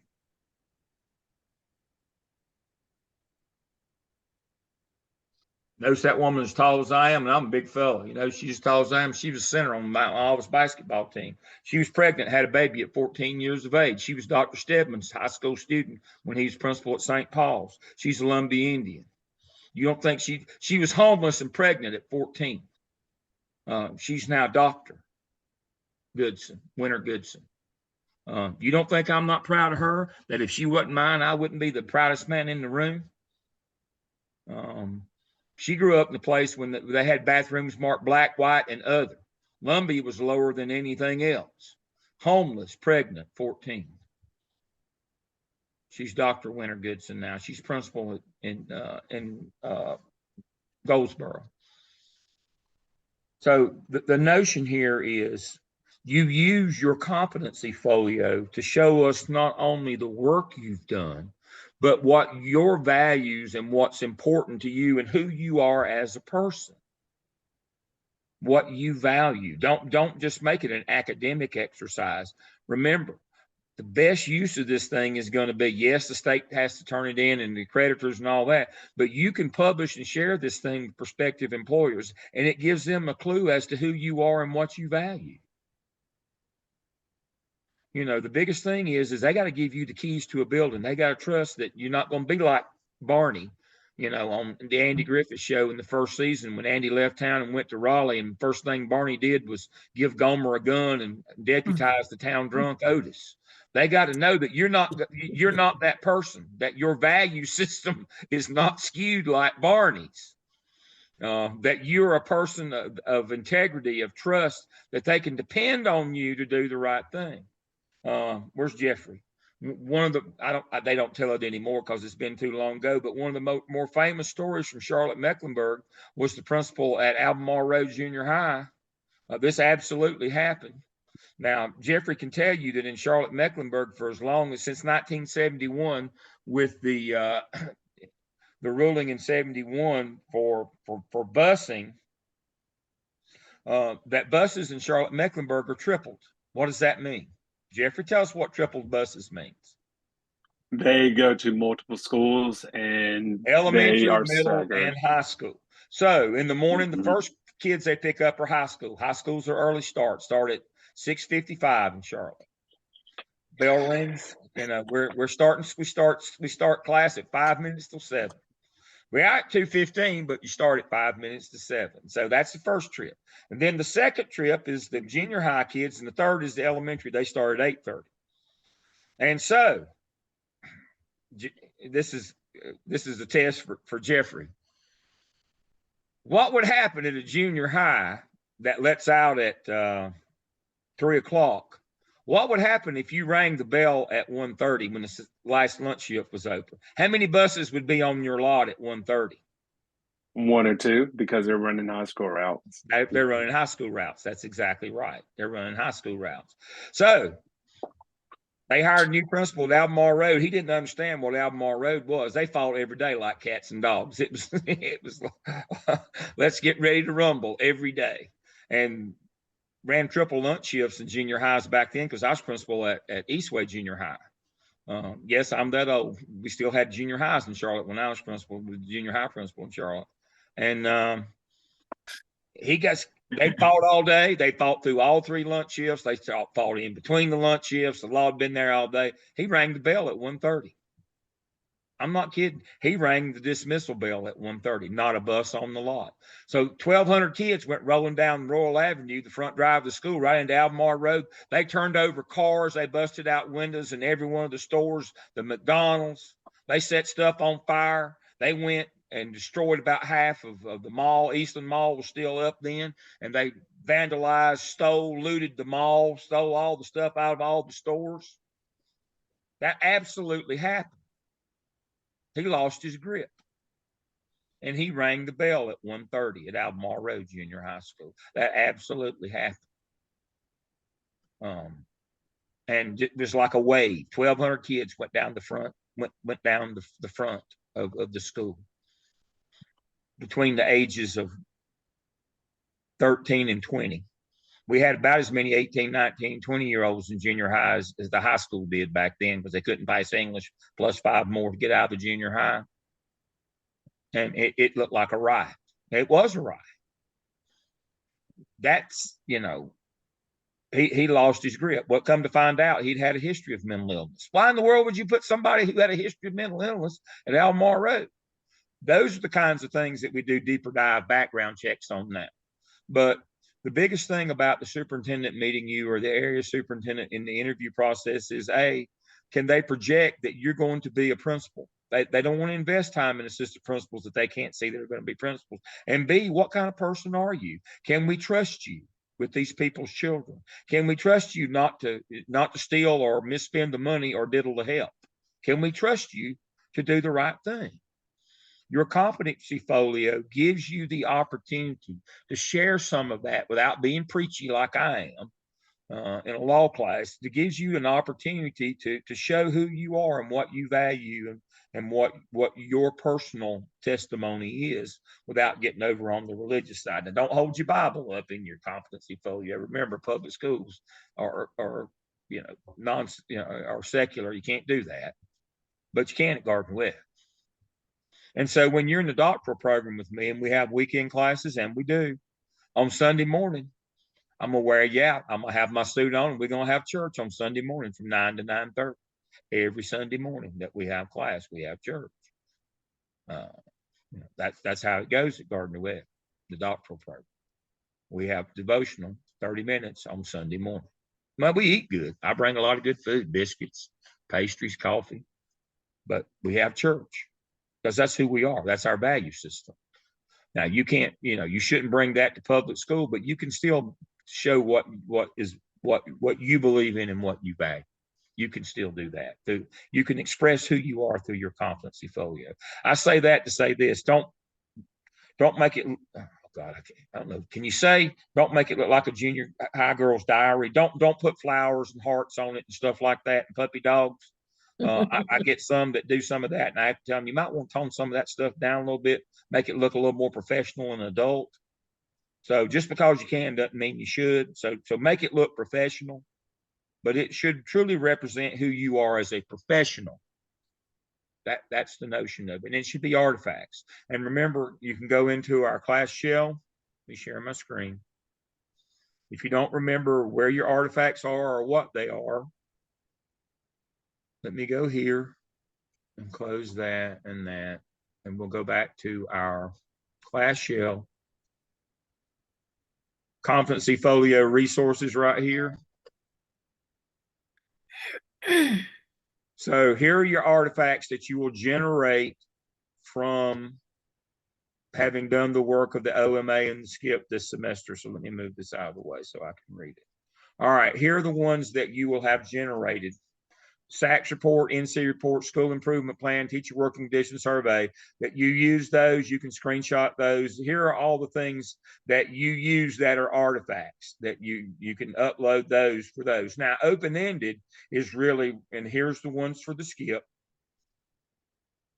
notice that woman as tall as I am, and I'm a big fella. You know, she's as tall as I am. She was center on my office basketball team. She was pregnant, had a baby at 14 years of age. She was Dr. Stedman's high school student when he was principal at St. Paul's. She's a Lumbee Indian. You don't think she was homeless and pregnant at 14. She's now Dr. Goodson, Winter Goodson. You don't think I'm not proud of her? That if she wasn't mine, I wouldn't be the proudest man in the room? She grew up in a place when they had bathrooms marked black, white, and other. Lumbee was lower than anything else. Homeless, pregnant, 14. She's Dr. Winter Goodson now. She's principal in Goldsboro. So the notion here is you use your competency folio to show us not only the work you've done, but what your values and what's important to you and who you are as a person. What you value. Don't just make it an academic exercise. Remember, the best use of this thing is going to be, yes, the state has to turn it in and the creditors and all that, but you can publish and share this thing with prospective employers, and it gives them a clue as to who you are and what you value. You know, the biggest thing is they got to give you the keys to a building. They got to trust that you're not going to be like Barney, you know, on the Andy Griffith show in the first season when Andy left town and went to Raleigh, and first thing Barney did was give Gomer a gun and deputize the town drunk Otis. They got to know that you're not that person, that your value system is not skewed like Barney's, that you're a person of integrity, of trust, that they can depend on you to do the right thing. Where's Jeffrey? One of they don't tell it anymore because it's been too long ago, but one of the more famous stories from Charlotte Mecklenburg was the principal at Albemarle Road Junior High. This absolutely happened. Now, Jeffrey can tell you that in Charlotte Mecklenburg for as long as since 1971, with the ruling in 71 for busing, that buses in Charlotte Mecklenburg are tripled. What does that mean? Jeffrey, tell us what tripled buses means. They go to multiple schools and Elementary, they are middle, staggered. and high school. So in the morning, the first kids they pick up are high school. High schools are early start at 6:55 in Charlotte. Bell rings, you know, we start class at 5 minutes till 7. We're out at 2:15, but you start at 5 minutes to 7. So that's the first trip. And then the second trip is the junior high kids, and the third is the elementary. They start at 8:30. And so this is a test for Jeffrey. What would happen at a junior high that lets out at 3 o'clock? What would happen if you rang the bell at 1:30 when the last lunch shift was open? How many buses would be on your lot at 1:30? 1 or 2, because they're running high school routes. They're running high school routes. That's exactly right. They're running high school routes. So they hired a new principal at Albemarle Road. He didn't understand what Albemarle Road was. They fought every day like cats and dogs. It was let's get ready to rumble every day. And ran triple lunch shifts in junior highs back then because I was principal at Eastway Junior High. Yes, I'm that old. We still had junior highs in Charlotte when I was principal, the junior high principal in Charlotte. And they fought all day. They fought through all 3 lunch shifts. They fought in between the lunch shifts. The law had been there all day. He rang the bell at 1:30. I'm not kidding. He rang the dismissal bell at 1:30, not a bus on the lot. So 1,200 kids went rolling down Royal Avenue, the front drive of the school, right into Albemarle Road. They turned over cars. They busted out windows in every one of the stores, the McDonald's. They set stuff on fire. They went and destroyed about half of the mall. Eastland Mall was still up then, and they vandalized, stole, looted the mall, stole all the stuff out of all the stores. That absolutely happened. He lost his grip. And he rang the bell at 1:30 at Albemarle Road Junior High School. That absolutely happened. And it was like a wave. 1,200 kids went down the front, went down the front of the school between the ages of 13 and 20. We had about as many 18, 19, 20-year-olds in junior highs as the high school did back then, because they couldn't pass English plus 5 more to get out of the junior high. And it looked like a riot. It was a riot. That's, he lost his grip. Well, come to find out, he'd had a history of mental illness. Why in the world would you put somebody who had a history of mental illness at Albemarle Road? Those are the kinds of things that we do deeper dive background checks on that. But the biggest thing about the superintendent meeting you or the area superintendent in the interview process is, A, can they project that you're going to be a principal? They don't want to invest time in assistant principals that they can't see that are going to be principals. And B, what kind of person are you? Can we trust you with these people's children? Can we trust you not to steal or misspend the money or diddle the help? Can we trust you to do the right thing? Your competency folio gives you the opportunity to share some of that without being preachy like I am in a law class. It gives you an opportunity to show who you are and what you value and what your personal testimony is without getting over on the religious side. Now, don't hold your Bible up in your competency folio. Remember, public schools are are secular. You can't do that, but you can at Garden West. And so when you're in the doctoral program with me and we have weekend classes, and we do, on Sunday morning, I'm going to wear I'm going to have my suit on, and we're going to have church on Sunday morning from 9 to 9:30. Every Sunday morning that we have class, we have church. That's how it goes at Gardner Webb, the doctoral program. We have devotional, 30 minutes on Sunday morning. Well, we eat good. I bring a lot of good food, biscuits, pastries, coffee, but we have church. Because that's who we are. That's our value system. Now, you can't, you shouldn't bring that to public school, but you can still show what you believe in and what you value. You can still do that. You can express who you are through your competency folio. I say that to say this: don't make it. Oh God, I don't know. Can you say don't make it look like a junior high girl's diary? Don't put flowers and hearts on it and stuff like that and puppy dogs. I get some that do some of that, and I have to tell them, you might want to tone some of that stuff down a little bit, make it look a little more professional and adult. So just because you can doesn't mean you should. So make it look professional, but it should truly represent who you are as a professional. That's the notion of it. And it should be artifacts. And remember, you can go into our class shell. Let me share my screen. If you don't remember where your artifacts are or what they are, let me go here and close that, and we'll go back to our class shell. Competency folio resources right here. So here are your artifacts that you will generate from having done the work of the OMA and the SCIP this semester. So let me move this out of the way so I can read it. All right, here are the ones that you will have generated. SACS report, NC report, school improvement plan, teacher working condition survey, that you use those, you can screenshot those. Here are all the things that you use that are artifacts that you can upload those for those. Now, open-ended is really, and here's the ones for the SCIP.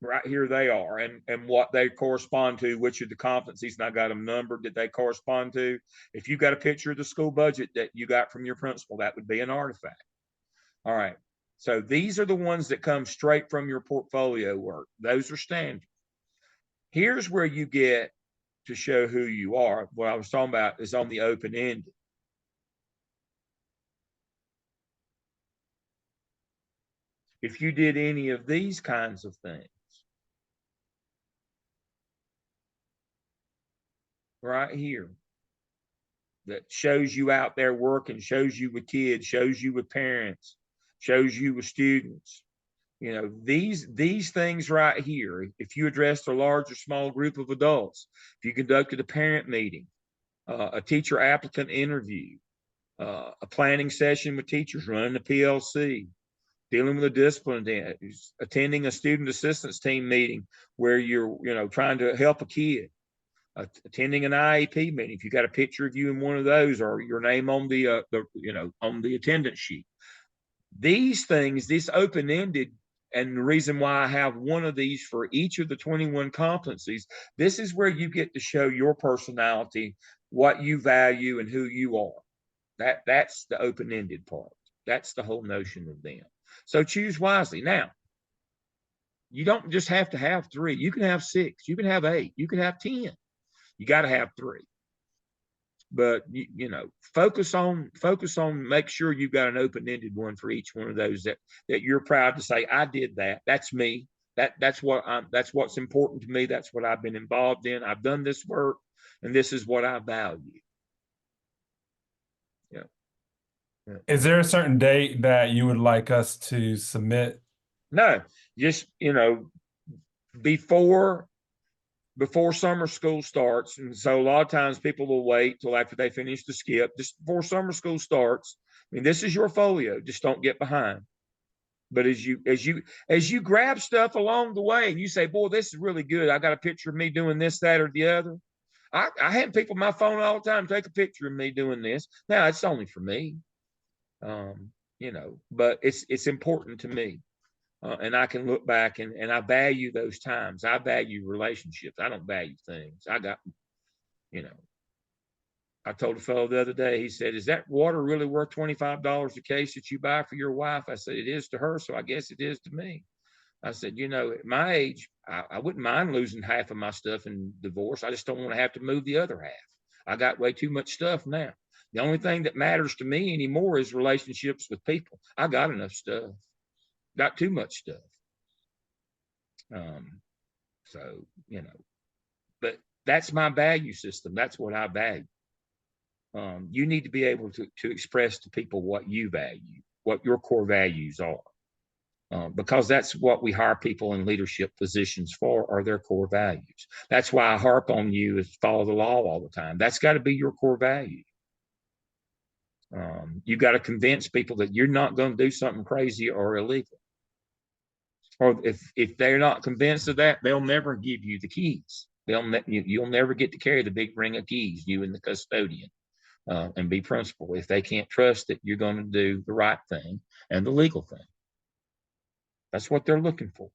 Right here they are, and what they correspond to, which are the competencies, and I got them numbered that they correspond to. If you got a picture of the school budget that you got from your principal, that would be an artifact. All right. So these are the ones that come straight from your portfolio work. Those are standard. Here's where you get to show who you are. What I was talking about is on the open-ended. If you did any of these kinds of things, right here, that shows you out there working, shows you with kids, shows you with parents, shows you with students, You know, these things right here, if you addressed a large or small group of adults, if you conducted a parent meeting, a teacher applicant interview, a planning session with teachers, running the PLC, dealing with a discipline, attending a student assistance team meeting where you're, trying to help a kid, attending an IEP meeting. If you got a picture of you in one of those, or your name on the on the attendance sheet, these things, this open-ended, and the reason why I have one of these for each of the 21 competencies, this is where you get to show your personality, what you value, and who you are. That's the open-ended part. That's the whole notion of them. So choose wisely. Now, you don't just have to have 3. You can have 6. You can have 8. You can have 10. You got to have 3. But focus on make sure you've got an open-ended one for each one of those that you're proud to say, I did that. That's me. That's what's important to me. That's what I've been involved in. I've done this work, and this is what I value. Yeah. Is there a certain date that you would like us to submit? No, just before summer school starts. And so a lot of times people will wait till after they finish the skip, just before summer school starts. I mean, this is your folio. Just don't get behind. But as you grab stuff along the way and you say, boy, this is really good. I got a picture of me doing this, that, or the other. I have people on my phone all the time take a picture of me doing this. Now it's only for me. But it's important to me. And I can look back and I value those times. I value relationships. I don't value things. I told a fellow the other day, he said, is that water really worth $25 a case that you buy for your wife? I said, it is to her, so I guess it is to me. I said, at my age, I wouldn't mind losing half of my stuff in divorce. I just don't want to have to move the other half. I got way too much stuff now. The only thing that matters to me anymore is relationships with people. I got enough stuff. Got too much stuff. But that's my value system. That's what I value. You need to be able to express to people what you value, what your core values are. Because that's what we hire people in leadership positions for, are their core values. That's why I harp on you is follow the law all the time. That's got to be your core value. You got to convince people that you're not going to do something crazy or illegal. Or if they're not convinced of that, they'll never give you the keys. You'll never get to carry the big ring of keys, you and the custodian, and be principal, if they can't trust that you're going to do the right thing and the legal thing. That's what they're looking for.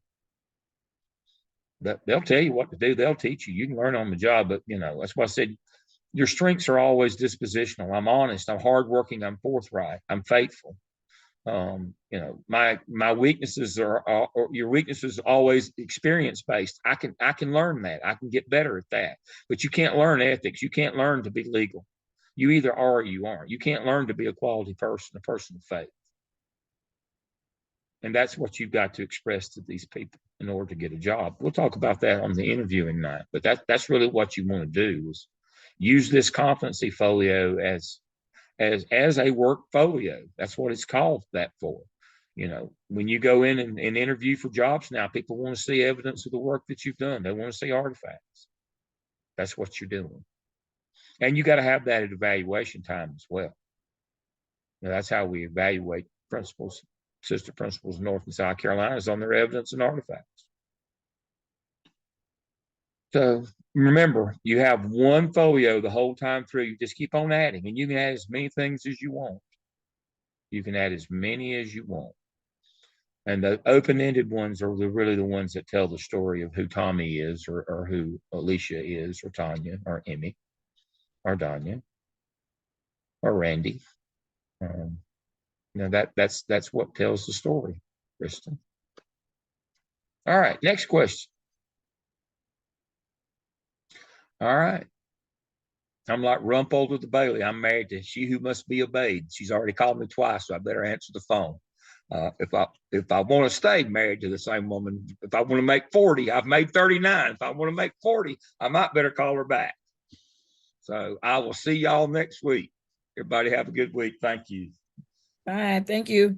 They'll tell you what to do. They'll teach you. You can learn on the job, but that's why I said your strengths are always dispositional. I'm honest. I'm hardworking. I'm forthright. I'm faithful. My weaknesses are your weaknesses are always experience based. I can learn that. I can get better at that. But you can't learn ethics. You can't learn to be legal. You either are or you aren't. You can't learn to be a quality person, a person of faith. And that's what you've got to express to these people in order to get a job. We'll talk about that on the interviewing night, but that's really what you want to do, is use this competency folio as a work folio. That's what it's called that for. When you go in and interview for jobs now, people want to see evidence of the work that you've done. They want to see artifacts. That's what you're doing. And you got to have that at evaluation time as well. That's how we evaluate principals, assistant principals in North and South Carolina, is on their evidence and artifacts. So remember, you have one folio the whole time through. You just keep on adding, and you can add as many things as you want. You can add as many as you want. And the open-ended ones are really the ones that tell the story of who Tommy is, or who Alicia is, or Tanya, or Emmy, or Danya, or Randy. That's what tells the story, Kristen. All right, next question. All right. I'm like Rumpole to the Bailey. I'm married to she who must be obeyed. She's already called me twice, so I better answer the phone. If I want to stay married to the same woman, if I want to make 40, I've made 39. If I want to make 40, I might better call her back. So I will see y'all next week. Everybody have a good week. Thank you. Bye. Thank you.